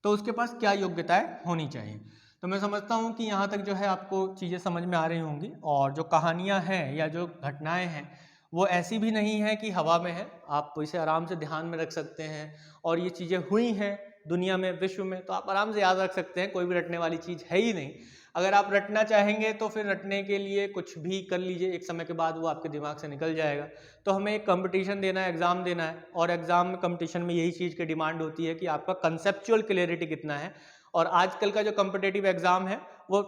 तो उसके पास क्या योग्यताएं होनी चाहिए। तो मैं समझता हूँ कि यहाँ तक जो है आपको चीज़ें समझ में आ रही होंगी, और जो कहानियाँ हैं या जो घटनाएं हैं वो ऐसी भी नहीं है कि हवा में है, आप इसे आराम से ध्यान में रख सकते हैं। और ये चीज़ें हुई हैं दुनिया में, विश्व में, तो आप आराम से याद रख सकते हैं, कोई भी रटने वाली चीज़ है ही नहीं। अगर आप रटना चाहेंगे तो फिर रटने के लिए कुछ भी कर लीजिए, एक समय के बाद वो आपके दिमाग से निकल जाएगा। तो हमें एक कंपटीशन देना है, एग्ज़ाम देना है, और एग्ज़ाम में कंपटीशन में यही चीज़ की डिमांड होती है कि आपका कंसेप्चुअल क्लियरिटी कितना है। और आजकल का जो कॉम्पिटिटिव एग्ज़ाम है वो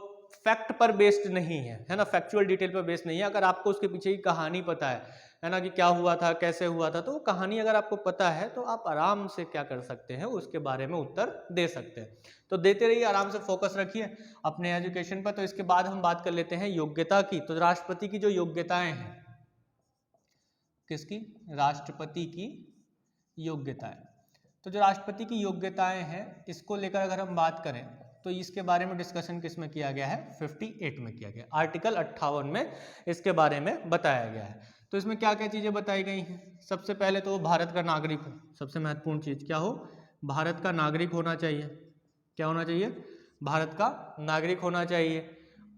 फैक्ट पर बेस्ड नहीं है ना, फैक्चुअल डिटेल पर बेस्ड नहीं है। अगर आपको उसके पीछे की कहानी पता है ना, कि क्या हुआ था, कैसे हुआ था, तो वो कहानी अगर आपको पता है तो आप आराम से क्या कर सकते हैं, उसके बारे में उत्तर दे सकते हैं। तो देते रहिए, आराम से फोकस रखिए अपने एजुकेशन पर। तो इसके बाद हम बात कर लेते हैं योग्यता की। तो राष्ट्रपति की जो योग्यताएं हैं, किसकी, राष्ट्रपति की योग्यताएं। तो जो राष्ट्रपति की योग्यताएं हैं इसको लेकर अगर हम बात करें तो इसके बारे में डिस्कशन किस में किया गया है, 58 में किया गया, आर्टिकल 58 में इसके बारे में बताया गया है। तो इसमें क्या क्या चीज़ें बताई गई हैं। सबसे पहले तो भारत का नागरिक हो, सबसे महत्वपूर्ण चीज़ क्या हो, भारत का नागरिक होना चाहिए। क्या होना चाहिए, भारत का नागरिक होना चाहिए।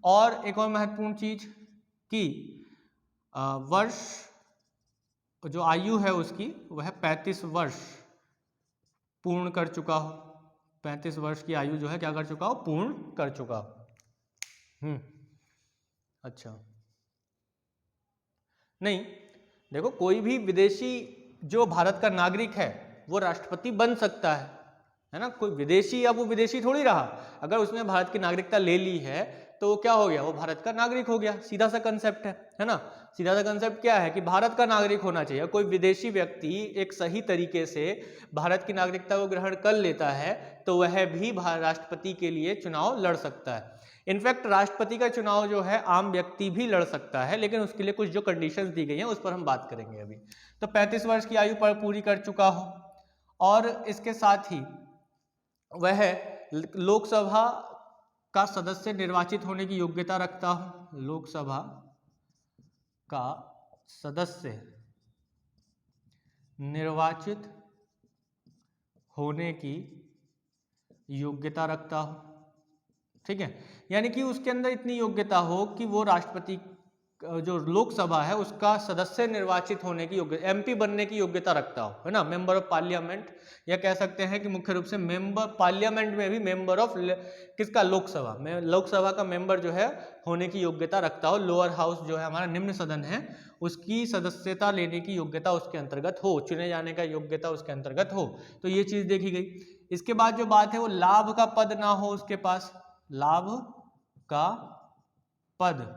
और एक और महत्वपूर्ण चीज़ कि वर्ष, जो आयु है उसकी वह 35 वर्ष पूर्ण कर चुका हो। 35 वर्ष की आयु जो है क्या कर चुका हो, पूर्ण कर चुका हो। अच्छा, नहीं, देखो कोई भी विदेशी जो भारत का नागरिक है वो राष्ट्रपति बन सकता है है ना। कोई विदेशी, अब वो विदेशी थोड़ी रहा, अगर उसने भारत की नागरिकता ले ली है तो वो क्या हो गया, वो भारत का नागरिक हो गया। सीधा सा कंसेप्ट है ना। सीधा सा कंसेप्ट क्या है कि भारत का नागरिक होना चाहिए। कोई विदेशी व्यक्ति एक सही तरीके से भारत की नागरिकता को ग्रहण कर लेता है तो वह भी राष्ट्रपति के लिए चुनाव लड़ सकता है। इनफैक्ट राष्ट्रपति का चुनाव जो है आम व्यक्ति भी लड़ सकता है, लेकिन उसके लिए कुछ जो कंडीशंस दी गई हैं उस पर हम बात करेंगे अभी। तो 35 वर्ष की आयु पर पूरी कर चुका हो और इसके साथ ही वह लोकसभा का सदस्य निर्वाचित होने की योग्यता रखता हो। लोकसभा का सदस्य निर्वाचित होने की योग्यता रखता हो, ठीक है। यानी कि उसके अंदर इतनी योग्यता हो कि वो राष्ट्रपति जो लोकसभा है उसका सदस्य निर्वाचित होने की योग्यता, एमपी बनने की योग्यता रखता हो, है ना। मेंबर ऑफ पार्लियामेंट, या कह सकते हैं कि मुख्य रूप से मेंबर पार्लियामेंट में भी मेंबर ऑफ किसका, लोकसभा में, लोकसभा का मेंबर जो है होने की योग्यता रखता हो। लोअर हाउस जो है हमारा निम्न सदन है उसकी सदस्यता लेने की योग्यता उसके अंतर्गत हो, चुने जाने का योग्यता उसके अंतर्गत हो। तो ये चीज देखी गई। इसके बाद जो बात है वो लाभ का पद ना हो उसके पास, लाभ का पद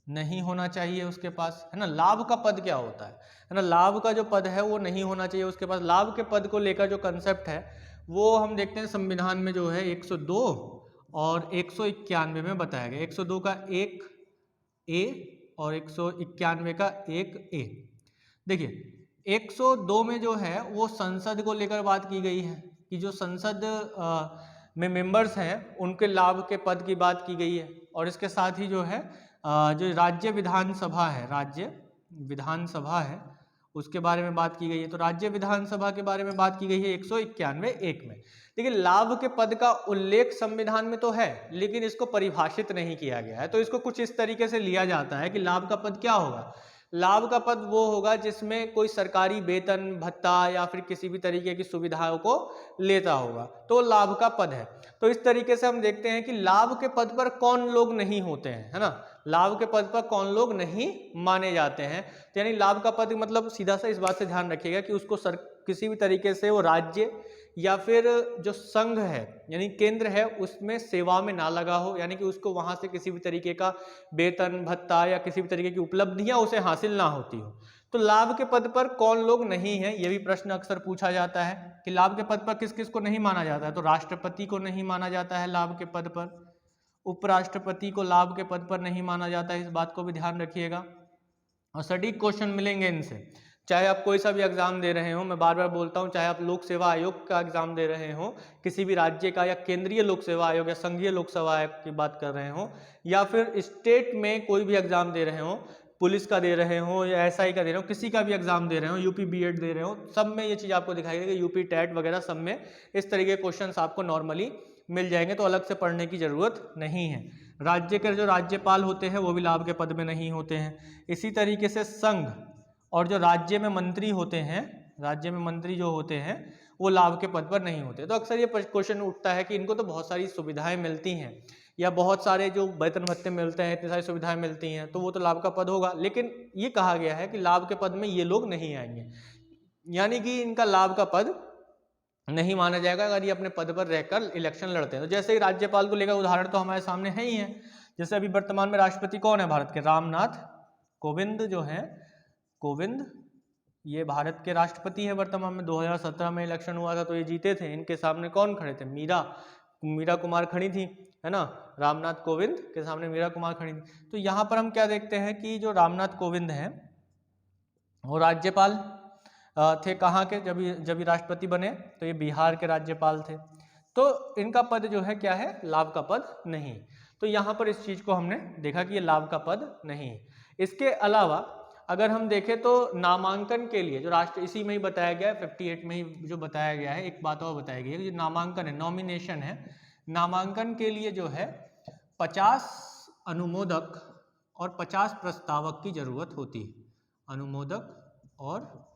नहीं होना चाहिए उसके पास, है ना। लाभ का पद क्या होता है ना, लाभ का जो पद है वो नहीं होना चाहिए उसके पास। लाभ के पद को लेकर जो कंसेप्ट है वो हम देखते हैं संविधान में जो है 102 और 191 में बताया गया। 102 का 1A और 191 का 1A। देखिए 102 में जो है वो संसद को लेकर बात की गई है कि जो संसद में मेंबर्स हैं उनके लाभ के पद की बात की गई है। और इसके साथ ही जो है जो राज्य विधानसभा है, राज्य विधानसभा है उसके बारे में बात की गई है। तो राज्य विधानसभा के बारे में बात की गई है 191(1) में। देखिए लाभ के पद का उल्लेख संविधान में तो है लेकिन इसको परिभाषित नहीं किया गया है। तो इसको कुछ इस तरीके से लिया जाता है कि लाभ का पद क्या होगा, लाभ का पद वो होगा जिसमें कोई सरकारी वेतन भत्ता या फिर किसी भी तरीके की सुविधाओं को लेता होगा, तो लाभ का पद है। तो इस तरीके से हम देखते हैं कि लाभ के पद पर कौन लोग नहीं होते हैं, है ना। लाभ के पद पर कौन लोग नहीं माने जाते हैं, तो यानी लाभ का पद मतलब सीधा सा इस बात से ध्यान रखिएगा कि उसको किसी भी तरीके से वो राज्य या फिर जो संघ है यानी केंद्र है उसमें सेवा में ना लगा हो, यानी कि उसको वहां से किसी भी तरीके का वेतन भत्ता या किसी भी तरीके की उपलब्धियां उसे हासिल ना होती हो। तो लाभ के पद पर कौन लोग नहीं है, ये भी प्रश्न अक्सर पूछा जाता है कि लाभ के पद पर किस किस को नहीं माना जाता है। तो राष्ट्रपति को नहीं माना जाता है लाभ के पद पर, उपराष्ट्रपति को लाभ के पद पर नहीं माना जाता है, इस बात को भी ध्यान रखिएगा। और सटीक क्वेश्चन मिलेंगे इनसे, चाहे आप कोई सा भी एग्जाम दे रहे हो, मैं बार बार बोलता हूँ, चाहे आप लोक सेवा आयोग का एग्जाम दे रहे हो, किसी भी राज्य का, या केंद्रीय लोक सेवा आयोग या संघीय लोक सेवा आयोग की बात कर रहे हो, या फिर स्टेट में कोई भी एग्जाम दे रहे हो, पुलिस का दे रहे हो या SI का दे रहे हो, किसी का भी एग्जाम दे रहे हो, यूपी BEd दे रहे हो, सब में ये चीज़ आपको दिखाई देगी। यूपी टेट वगैरह सब में इस तरीके के क्वेश्चन आपको नॉर्मली मिल जाएंगे, तो अलग से पढ़ने की जरूरत नहीं है। राज्य के जो राज्यपाल होते हैं वो भी लाभ के पद में नहीं होते हैं। इसी तरीके से संघ और जो राज्य में मंत्री होते हैं, राज्य में मंत्री जो होते हैं वो लाभ के पद पर नहीं होते। तो अक्सर ये क्वेश्चन उठता है कि इनको तो बहुत सारी सुविधाएं मिलती हैं या बहुत सारे जो वेतन भत्ते मिलते हैं, इतनी सारी सुविधाएं मिलती हैं, तो वो तो लाभ का पद होगा। लेकिन ये कहा गया है कि लाभ के पद में ये लोग नहीं आएंगे, यानी कि इनका लाभ का पद नहीं माना जाएगा अगर ये अपने पद पर रहकर इलेक्शन लड़ते हैं। तो जैसे ही राज्यपाल को लेकर उदाहरण तो हमारे सामने है ही है। जैसे अभी वर्तमान में राष्ट्रपति कौन है भारत के, रामनाथ कोविंद जो है, कोविंद ये भारत के राष्ट्रपति है वर्तमान में। 2017 में इलेक्शन हुआ था तो ये जीते थे। इनके सामने कौन खड़े थे, मीरा कुमार खड़ी थी, है ना। रामनाथ कोविंद के सामने मीरा कुमार खड़ी थी। तो यहाँ पर हम क्या देखते हैं कि जो रामनाथ कोविंद हैं वो राज्यपाल थे कहाँ के, जब ये राष्ट्रपति बने तो ये बिहार के राज्यपाल थे। तो इनका पद जो है क्या है, लाभ का पद नहीं। तो यहाँ पर इस चीज को हमने देखा कि ये लाभ का पद नहीं। इसके अलावा अगर हम देखें तो नामांकन के लिए जो राष्ट्र, इसी में ही बताया गया है 58 में ही जो बताया गया है, एक बात और बताई गई है कि जो नामांकन है, नॉमिनेशन है, नामांकन के लिए जो है 50 अनुमोदक और 50 प्रस्तावक की जरूरत होती है। अनुमोदक और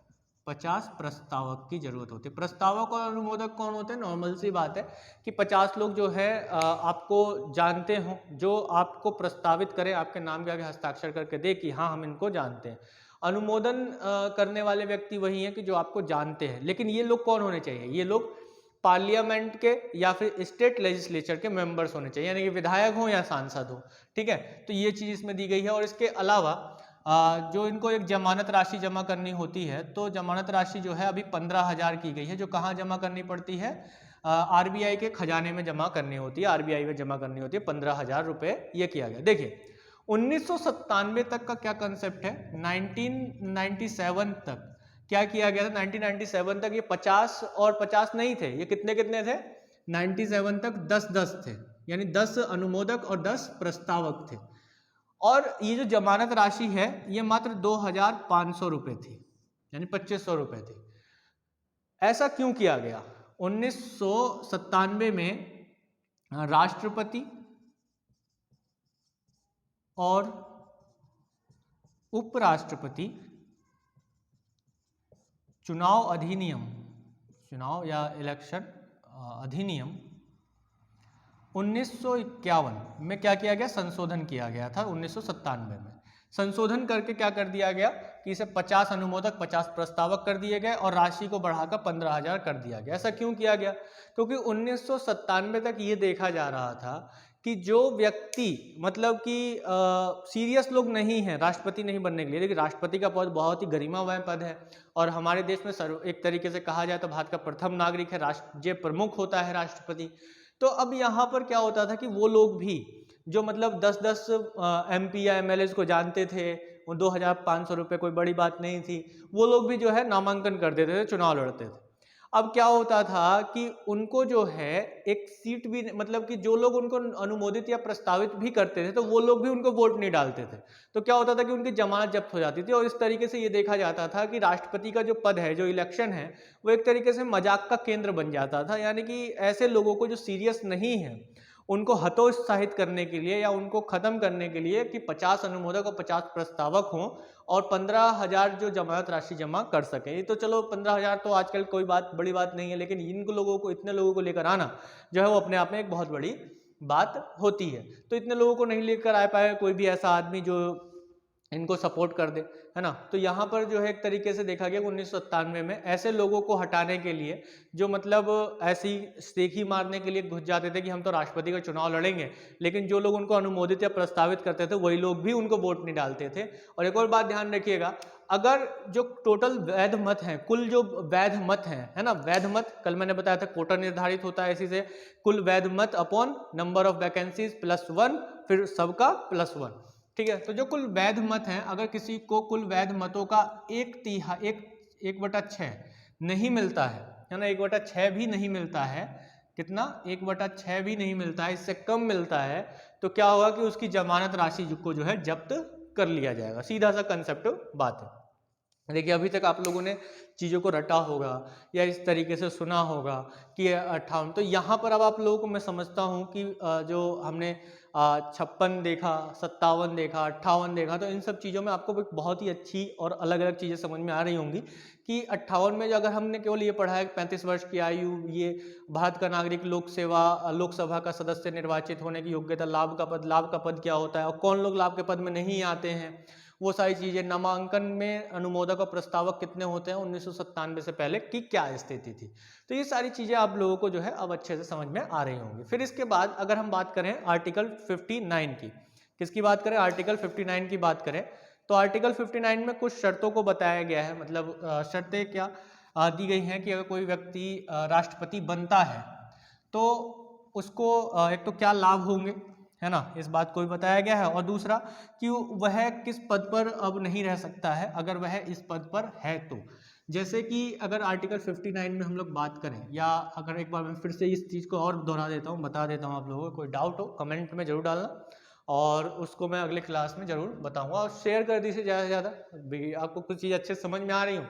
50 प्रस्तावक की जरूरत होती है। प्रस्तावक और अनुमोदक कौन होते हैं, नॉर्मल सी बात है कि 50 लोग जो है आपको जानते हो, जो आपको प्रस्तावित करें, आपके नाम के आगे हस्ताक्षर करके दे कि हाँ हम इनको जानते हैं। अनुमोदन करने वाले व्यक्ति वही हैं कि जो आपको जानते हैं। लेकिन ये लोग कौन होने चाहिए, ये लोग पार्लियामेंट के या फिर स्टेट लेजिस्लेचर के मेंबर्स होने चाहिए, यानी कि विधायक हो या सांसद हो। ठीक है, तो ये चीज़ इसमें दी गई है। और इसके अलावा जो इनको एक जमानत राशि जमा करनी होती है, तो जमानत राशि जो है अभी 15,000 की गई है, जो कहाँ जमा करनी पड़ती है, आरबीआई के खजाने में जमा करनी होती है, आरबीआई में जमा करनी होती है 15,000 रुपये, ये किया गया। देखिए 1997 तक का क्या कंसेप्ट है, 1997 तक क्या किया गया था, 1997 तक ये 50 और 50 नहीं थे, ये कितने कितने थे, 97 तक 10-10 थे, यानी 10 अनुमोदक और 10 प्रस्तावक थे। और ये जो जमानत राशि है ये मात्र 2,500 रुपये थी, यानी 2,500 रुपये थी। ऐसा क्यों किया गया, 1997 में राष्ट्रपति और उपराष्ट्रपति चुनाव अधिनियम, चुनाव या इलेक्शन अधिनियम 1951 में क्या किया गया, संशोधन किया गया था। 1997 में संशोधन करके क्या कर दिया गया कि इसे 50 अनुमोदक 50 प्रस्तावक कर दिए गए और राशि को बढ़ाकर 15,000 कर दिया गया। ऐसा क्यों किया गया, क्योंकि 1997 तक ये देखा जा रहा था कि जो व्यक्ति मतलब कि सीरियस लोग नहीं हैं राष्ट्रपति नहीं बनने के लिए, लेकिन राष्ट्रपति का पद बहुत ही गरिमामय पद है और हमारे देश में एक तरीके से कहा जाए तो भारत का प्रथम नागरिक है, राज्य प्रमुख होता है राष्ट्रपति। तो अब यहाँ पर क्या होता था कि वो लोग भी जो मतलब 10-10 MP या MLA को जानते थे, वो 2,500 रुपये कोई बड़ी बात नहीं थी, वो लोग भी जो है नामांकन कर देते थे, चुनाव लड़ते थे। अब क्या होता था कि उनको जो है एक सीट भी, मतलब कि जो लोग उनको अनुमोदित या प्रस्तावित भी करते थे तो वो लोग भी उनको वोट नहीं डालते थे, तो क्या होता था कि उनकी जमानत जब्त हो जाती थी। और इस तरीके से ये देखा जाता था कि राष्ट्रपति का जो पद है, जो इलेक्शन है, वो एक तरीके से मजाक का केंद्र बन जाता था। यानी कि ऐसे लोगों को जो सीरियस नहीं है उनको हतोत्साहित करने के लिए या उनको खत्म करने के लिए कि 50 अनुमोदक और 50 प्रस्तावक हों और 15,000 जो जमानत राशि जमा कर सकें। ये तो चलो 15,000 तो आजकल कोई बड़ी बात नहीं है, लेकिन इन लोगों को, इतने लोगों को लेकर आना जो है वो अपने आप में एक बहुत बड़ी बात होती है। तो इतने लोगों को नहीं लेकर आ पाए कोई भी ऐसा आदमी जो इनको सपोर्ट कर दे, है ना। तो यहाँ पर जो है एक तरीके से देखा गया 1997 में ऐसे लोगों को हटाने के लिए जो मतलब ऐसी सेखी मारने के लिए घुस जाते थे कि हम तो राष्ट्रपति का चुनाव लड़ेंगे, लेकिन जो लोग उनको अनुमोदित या प्रस्तावित करते थे वही लोग भी उनको वोट नहीं डालते थे। और एक और बात ध्यान रखिएगा, अगर जो टोटल वैध मत हैं, कुल जो वैध मत हैं, है ना, वैध मत कल मैंने बताया था कोटा निर्धारित होता है इसी से, कुल वैध मत अपॉन नंबर ऑफ वैकेंसीज +1, फिर सबका +1। ठीक है, तो जो कुल वैध मत हैं, अगर किसी को कुल वैध मतों का 1/6 नहीं मिलता है ना, 1/6 भी नहीं मिलता है, कितना, 1/6 भी नहीं मिलता है, इससे कम मिलता है, तो क्या होगा कि उसकी जमानत राशि को जो है जब्त कर लिया जाएगा। सीधा सा कंसेप्ट बात है। देखिए अभी तक आप लोगों ने चीज़ों को रटा होगा या इस तरीके से सुना होगा कि 58, तो यहाँ पर अब आप लोगों को मैं समझता हूँ कि जो हमने 56 देखा, 57 देखा, 58 देखा, तो इन सब चीज़ों में आपको बहुत ही अच्छी और अलग अलग चीज़ें समझ में आ रही होंगी कि 58 में जो अगर हमने केवल ये पढ़ा है 35 वर्ष की आयु, ये भारत का नागरिक लोकसभा का सदस्य निर्वाचित होने की योग्यता, लाभ का पद क्या होता है और कौन लोग लाभ के पद में नहीं आते हैं, वो सारी चीज़ें, नामांकन में अनुमोदक और प्रस्तावक कितने होते हैं 1997 से पहले की क्या स्थिति थी, तो ये सारी चीज़ें आप लोगों को जो है अब अच्छे से समझ में आ रही होंगी। फिर इसके बाद अगर हम बात करें आर्टिकल 59 की, किसकी बात करें, आर्टिकल 59 की बात करें, तो आर्टिकल 59 में कुछ शर्तों को बताया गया है। मतलब शर्तें क्या दी गई हैं कि अगर कोई व्यक्ति राष्ट्रपति बनता है तो उसको एक तो क्या लाभ होंगे, है ना, इस बात को भी बताया गया है, और दूसरा कि वह किस पद पर अब नहीं रह सकता है अगर वह इस पद पर है तो। जैसे कि अगर आर्टिकल 59 में हम लोग बात करें, या अगर एक बार मैं फिर से इस चीज़ को और दोहरा देता हूँ, बता देता हूँ, आप लोगों को कोई डाउट हो कमेंट में जरूर डालना और उसको मैं अगले क्लास में जरूर बताऊँगा। और शेयर कर दीजिए ज़्यादा से ज़्यादा, आपको कुछ चीज़ अच्छे समझ में आ रही हो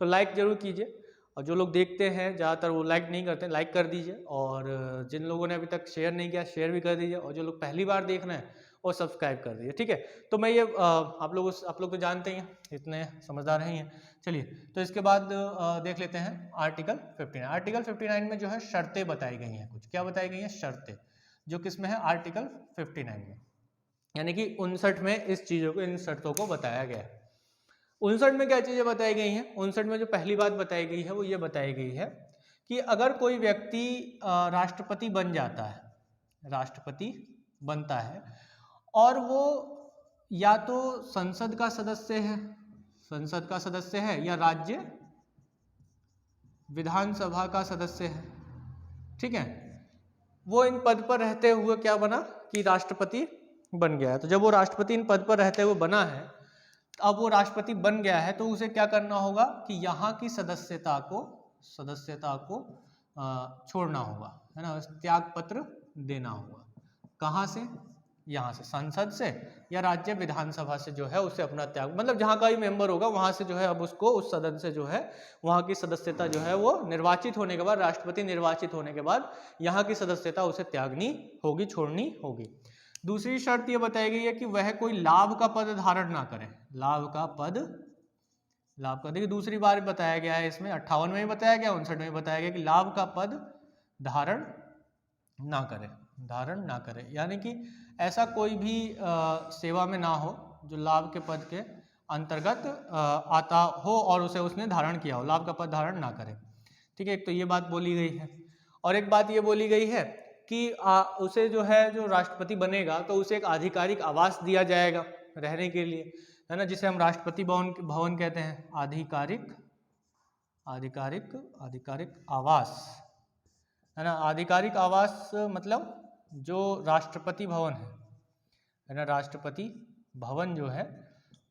तो लाइक जरूर कीजिए, और जो लोग देखते हैं ज़्यादातर वो लाइक नहीं करते, लाइक कर दीजिए, और जिन लोगों ने अभी तक शेयर नहीं किया शेयर भी कर दीजिए, और जो लोग पहली बार देख रहे हैं वो सब्सक्राइब कर दीजिए। ठीक है, तो मैं ये आप लोग तो जानते ही हैं, इतने समझदार ही हैं। चलिए, तो इसके बाद देख लेते हैं आर्टिकल 59। आर्टिकल 59 में जो है शर्तें बताई गई हैं, कुछ क्या बताई गई हैं, शर्तें, जो किसमें है, आर्टिकल 59 में, यानी कि 59 में इस चीज़ों को, इन शर्तों को बताया गया है। 59 में क्या चीज़ें बताई गई हैं, 59 में जो पहली बात बताई गई है वो ये बताई गई है कि अगर कोई व्यक्ति राष्ट्रपति बन जाता है, राष्ट्रपति बनता है और वो या तो संसद का सदस्य है, संसद का सदस्य है, या राज्य विधानसभा का सदस्य है, ठीक है, वो इन पद पर रहते हुए क्या बना कि राष्ट्रपति बन गया है। तो जब वो राष्ट्रपति इन पद पर रहते हुए बना है, अब वो राष्ट्रपति बन गया है, तो उसे क्या करना होगा कि यहाँ की सदस्यता को छोड़ना होगा, है ना, त्याग पत्र देना होगा। कहाँ से? यहाँ से, संसद से या राज्य विधानसभा से जो है उसे अपना त्याग, मतलब जहाँ का भी मेंबर होगा वहाँ से जो है अब उसको उस सदन से जो है वहाँ की सदस्यता जो है वो निर्वाचित होने के बाद, राष्ट्रपति निर्वाचित होने के बाद यहाँ की सदस्यता उसे त्यागनी होगी, छोड़नी होगी। दूसरी शर्त ये बताई गई है कि वह कोई लाभ का पद धारण ना करे, लाभ का देखिए दूसरी बार बताया गया है इसमें, 58 में भी बताया गया, 59 में भी बताया गया कि लाभ का पद धारण ना करे, यानी कि ऐसा कोई भी सेवा में ना हो जो लाभ के पद के अंतर्गत आता हो और उसने धारण किया हो, लाभ का पद धारण ना करे, ठीक है। एक तो ये बात बोली गई है, और एक बात ये बोली गई है कि उसे जो है, जो राष्ट्रपति बनेगा तो उसे एक आधिकारिक आवास दिया जाएगा रहने के लिए, है ना, जिसे हम राष्ट्रपति भवन कहते हैं, आधिकारिक आवास, है ना। आधिकारिक आवास मतलब जो राष्ट्रपति भवन है ना, राष्ट्रपति भवन जो है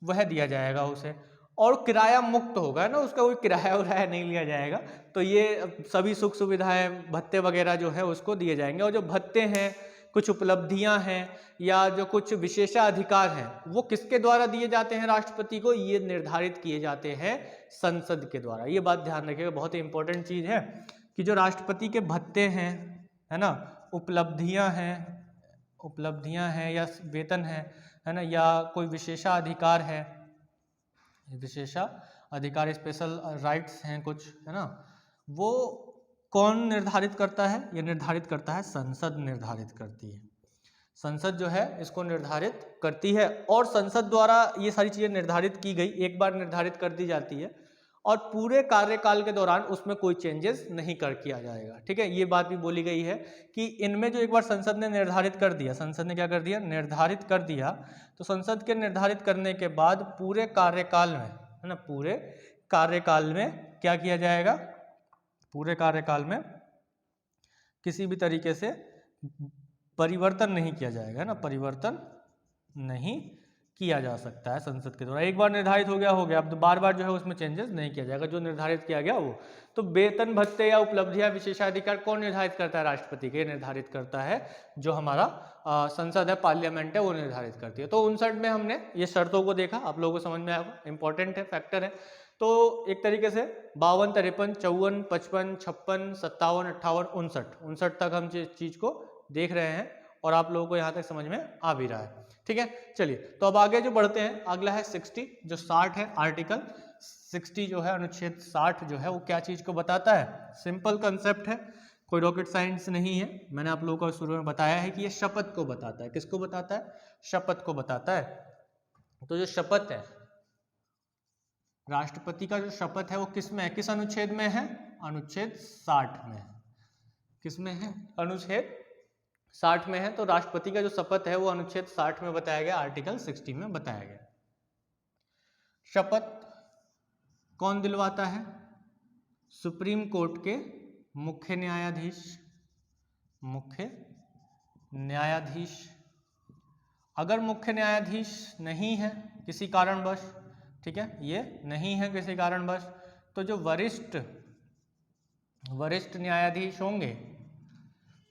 वह दिया जाएगा उसे, और किराया मुक्त होगा, है ना, उसका कोई किराया उराया नहीं लिया जाएगा। तो ये सभी सुख सुविधाएं, भत्ते वगैरह जो है उसको दिए जाएंगे, और जो भत्ते हैं, कुछ उपलब्धियां हैं या जो कुछ विशेषाधिकार हैं, वो किसके द्वारा दिए जाते हैं राष्ट्रपति को? ये निर्धारित किए जाते हैं संसद के द्वारा। ये बात ध्यान रखिएगा, बहुत ही इंपॉर्टेंट चीज है कि जो राष्ट्रपति के भत्ते हैं, है ना, उपलब्धियां हैं या वेतन है ना, या कोई विशेषाधिकार है, स्पेशल राइट्स हैं कुछ, है ना, वो कौन निर्धारित करता है? ये निर्धारित करता है संसद, निर्धारित करती है संसद जो है इसको निर्धारित करती है, और संसद द्वारा ये सारी चीजें निर्धारित की गई, एक बार निर्धारित कर दी जाती है और पूरे कार्यकाल के दौरान उसमें कोई चेंजेस नहीं किया जाएगा, ठीक है। ये बात भी बोली गई है कि इनमें जो एक बार संसद ने निर्धारित कर दिया, संसद ने क्या कर दिया? निर्धारित कर दिया, तो संसद के निर्धारित करने के बाद पूरे कार्यकाल में, है ना, पूरे कार्यकाल में क्या किया जाएगा? पूरे कार्यकाल में किसी भी तरीके से परिवर्तन नहीं किया जाएगा, है ना, परिवर्तन नहीं किया जा सकता है संसद के द्वारा। एक बार निर्धारित हो गया, अब बार बार जो है उसमें चेंजेस नहीं किया जाएगा, जो निर्धारित किया गया वो। तो वेतन भत्ते या उपलब्धियां, विशेषाधिकार कौन निर्धारित करता है? राष्ट्रपति के निर्धारित करता है, जो हमारा संसद है, पार्लियामेंट है, वो निर्धारित करती है। तो 59 में हमने ये शर्तों को देखा, आप लोगों को समझ में आएगा, इंपॉर्टेंट है, फैक्टर है। तो एक तरीके से 52, 53, 54, 55, 56, 57, 58, 59 तक हम चीज को देख रहे हैं, और आप लोगों को यहाँ तक समझ में आ भी रहा है, ठीक है। चलिए, तो अब आगे जो बढ़ते हैं, अगला है 60, जो 60 है, आर्टिकल 60 जो है, अनुच्छेद 60 जो है, वो क्या चीज को बताता है? सिंपल कंसेप्ट है, कोई रॉकेट साइंस नहीं है। मैंने आप लोगों को शुरू में बताया है कि ये शपथ को बताता है। किसको बताता है? शपथ को बताता है। तो जो शपथ है, राष्ट्रपति का जो शपथ है वो किस में है? किस अनुच्छेद में है? अनुच्छेद 60 में। किस में है? अनुच्छेद 60 में है। तो राष्ट्रपति का जो शपथ है वो अनुच्छेद 60 में बताया गया, आर्टिकल 60 में बताया गया। शपथ कौन दिलवाता है? सुप्रीम कोर्ट के मुख्य न्यायाधीश। अगर मुख्य न्यायाधीश नहीं है किसी कारणवश, ठीक है, ये नहीं है किसी कारणवश, तो जो वरिष्ठ न्यायाधीश होंगे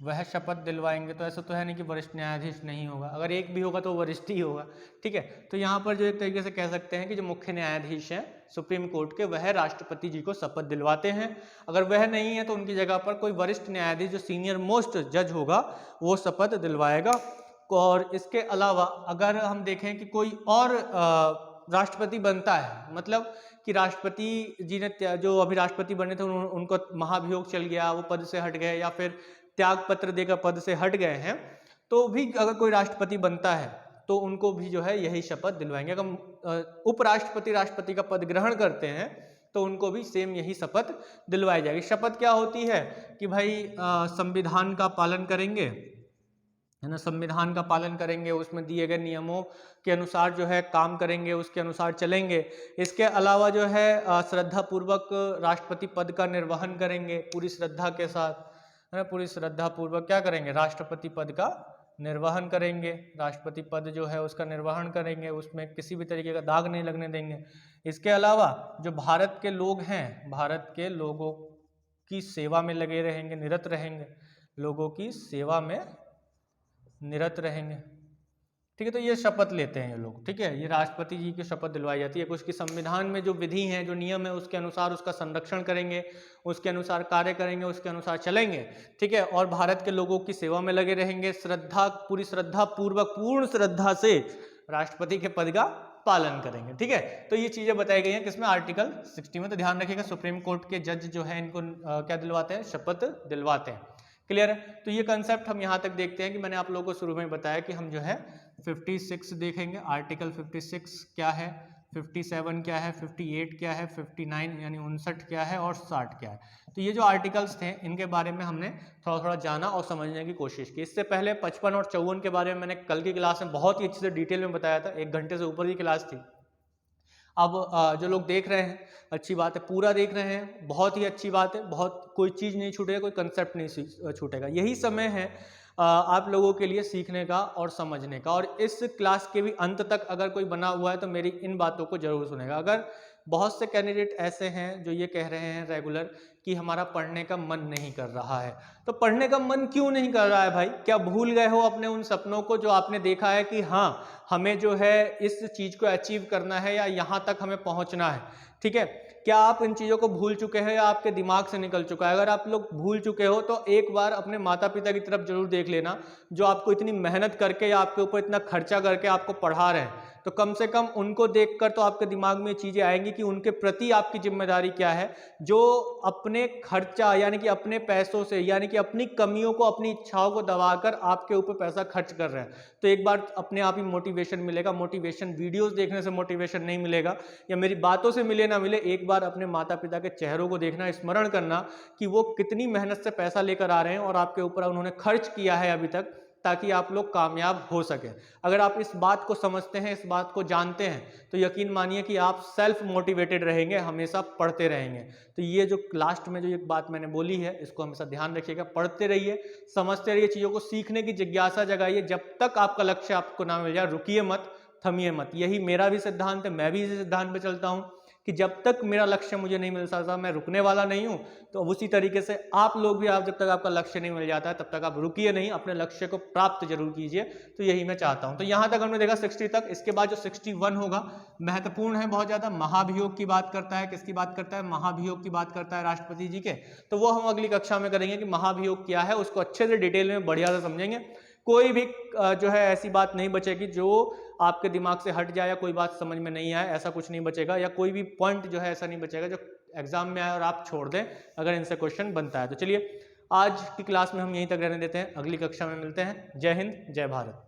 वह शपथ दिलवाएंगे। तो ऐसा तो है नहीं कि वरिष्ठ न्यायाधीश नहीं होगा, अगर एक भी होगा तो वरिष्ठ ही होगा, ठीक है। तो यहाँ पर जो एक तरीके से कह सकते हैं कि जो मुख्य न्यायाधीश हैं सुप्रीम कोर्ट के, वह राष्ट्रपति जी को शपथ दिलवाते हैं। अगर वह नहीं है तो उनकी जगह पर कोई वरिष्ठ न्यायाधीश, जो सीनियर मोस्ट जज होगा, वो शपथ दिलवाएगा। और इसके अलावा अगर हम देखें कि कोई और राष्ट्रपति बनता है, मतलब कि राष्ट्रपति जी ने जो अभी राष्ट्रपति बने थे उनको महाभियोग चल गया, वो पद से हट गए, या फिर त्याग पत्र देकर पद से हट गए हैं, तो भी अगर कोई राष्ट्रपति बनता है तो उनको भी जो है यही शपथ दिलवाएंगे। अगर उपराष्ट्रपति राष्ट्रपति का पद ग्रहण करते हैं तो उनको भी सेम यही शपथ दिलवाई जाएगी। शपथ क्या होती है कि भाई संविधान का पालन करेंगे, है ना, संविधान का पालन करेंगे, उसमें दिए गए नियमों के अनुसार जो है काम करेंगे, उसके अनुसार चलेंगे। इसके अलावा जो है श्रद्धा पूर्वक राष्ट्रपति पद का निर्वहन करेंगे पूरी श्रद्धा के साथ, है ना, पूरी श्रद्धा पूर्वक क्या करेंगे, राष्ट्रपति पद का निर्वहन करेंगे। राष्ट्रपति पद जो है उसका निर्वहन करेंगे, उसमें किसी भी तरीके का दाग नहीं लगने देंगे। इसके अलावा जो भारत के लोग हैं, भारत के लोगों की सेवा में लगे रहेंगे, निरत रहेंगे, लोगों की सेवा में निरत रहेंगे। ठीक है, तो ये शपथ लेते हैं ये लोग। ठीक है, ये राष्ट्रपति जी की शपथ दिलवाई जाती है। कुछ की संविधान में जो विधि है, जो नियम है, उसके अनुसार उसका संरक्षण करेंगे, उसके अनुसार कार्य करेंगे, उसके अनुसार चलेंगे। ठीक है, और भारत के लोगों की सेवा में लगे रहेंगे, पूरी श्रद्धा पूर्वक, पूर्ण श्रद्धा से राष्ट्रपति के पद का पालन करेंगे। ठीक है, तो ये चीजें बताई गई हैं किसमें, आर्टिकल 60 में। तो ध्यान रखिएगा, सुप्रीम कोर्ट के जज जो है इनको क्या दिलवाते हैं, शपथ दिलवाते हैं। क्लियर है? तो ये कंसेप्ट हम यहाँ तक देखते हैं कि मैंने आप लोगों को शुरू में बताया कि हम जो है 56 देखेंगे, आर्टिकल 56 क्या है, 57 क्या है, 58 क्या है, 59 यानी 59 क्या है, और 60 क्या है। तो ये जो आर्टिकल्स थे इनके बारे में हमने थोड़ा थोड़ा जाना और समझने की कोशिश की। इससे पहले 55 और 54 के बारे में मैंने कल की क्लास में बहुत ही अच्छे से डिटेल में बताया था, 1 घंटे से ऊपर की क्लास थी। अब जो लोग देख रहे हैं, अच्छी बात है, पूरा देख रहे हैं, बहुत ही अच्छी बात है, बहुत कोई चीज़ नहीं छूटेगा, कोई कंसेप्ट नहीं छूटेगा। यही समय है आप लोगों के लिए सीखने का और समझने का। और इस क्लास के भी अंत तक अगर कोई बना हुआ है तो मेरी इन बातों को जरूर सुनेगा। अगर बहुत से कैंडिडेट ऐसे हैं जो ये कह रहे हैं रेगुलर कि हमारा पढ़ने का मन नहीं कर रहा है, तो पढ़ने का मन क्यों नहीं कर रहा है भाई? क्या भूल गए हो अपने उन सपनों को जो आपने देखा है कि हाँ हमें जो है इस चीज़ को अचीव करना है या यहाँ तक हमें पहुँचना है? ठीक है, क्या आप इन चीज़ों को भूल चुके हैं या आपके दिमाग से निकल चुका है? अगर आप लोग भूल चुके हो तो एक बार अपने माता पिता की तरफ जरूर देख लेना, जो आपको इतनी मेहनत करके या आपके ऊपर इतना खर्चा करके आपको पढ़ा रहे हैं। तो कम से कम उनको देखकर तो आपके दिमाग में चीज़ें आएंगी कि उनके प्रति आपकी जिम्मेदारी क्या है, जो अपने खर्चा यानी कि अपने पैसों से, यानी कि अपनी कमियों को, अपनी इच्छाओं को दबाकर आपके ऊपर पैसा खर्च कर रहे हैं। तो एक बार अपने आप ही मोटिवेशन मिलेगा। मोटिवेशन वीडियोस देखने से मोटिवेशन नहीं मिलेगा, या मेरी बातों से मिले ना मिले, एक बार अपने माता पिता के चेहरों को देखना, स्मरण करना कि वो कितनी मेहनत से पैसा लेकर आ रहे हैं और आपके ऊपर उन्होंने खर्च किया है अभी तक, ताकि आप लोग कामयाब हो सके। अगर आप इस बात को समझते हैं, इस बात को जानते हैं, तो यकीन मानिए कि आप सेल्फ मोटिवेटेड रहेंगे, हमेशा पढ़ते रहेंगे। तो ये जो लास्ट में जो एक बात मैंने बोली है, इसको हमेशा ध्यान रखिएगा। पढ़ते रहिए, समझते रहिए, चीज़ों को सीखने की जिज्ञासा जगाइए। जब तक आपका लक्ष्य आपको ना मिल जाए, रुकिए मत, थमिए मत। यही मेरा भी सिद्धांत है, मैं भी इसी सिद्धांत पे चलता हूँ कि जब तक मेरा लक्ष्य मुझे नहीं मिल सकता मैं रुकने वाला नहीं हूं। तो उसी तरीके से आप लोग भी, आप जब तक आपका लक्ष्य नहीं मिल जाता है तब तक आप रुकिए नहीं, अपने लक्ष्य को प्राप्त जरूर कीजिए। तो यही मैं चाहता हूं। तो यहां तक हमने देखा 60 तक। इसके बाद जो 61 होगा महत्वपूर्ण है बहुत ज्यादा। महाभियोग की बात करता है, किसकी बात करता है? महाभियोग की बात करता है राष्ट्रपति जी के। तो वो हम अगली कक्षा में करेंगे कि महाभियोग क्या है, उसको अच्छे से डिटेल में बढ़िया से समझेंगे। कोई भी जो है ऐसी बात नहीं बचेगी जो आपके दिमाग से हट जाए या कोई बात समझ में नहीं आए, ऐसा कुछ नहीं बचेगा। या कोई भी पॉइंट जो है ऐसा नहीं बचेगा जो एग्जाम में आए और आप छोड़ दें अगर इनसे क्वेश्चन बनता है। तो चलिए आज की क्लास में हम यहीं तक रहने देते हैं, अगली कक्षा में मिलते हैं। जय हिंद, जय भारत।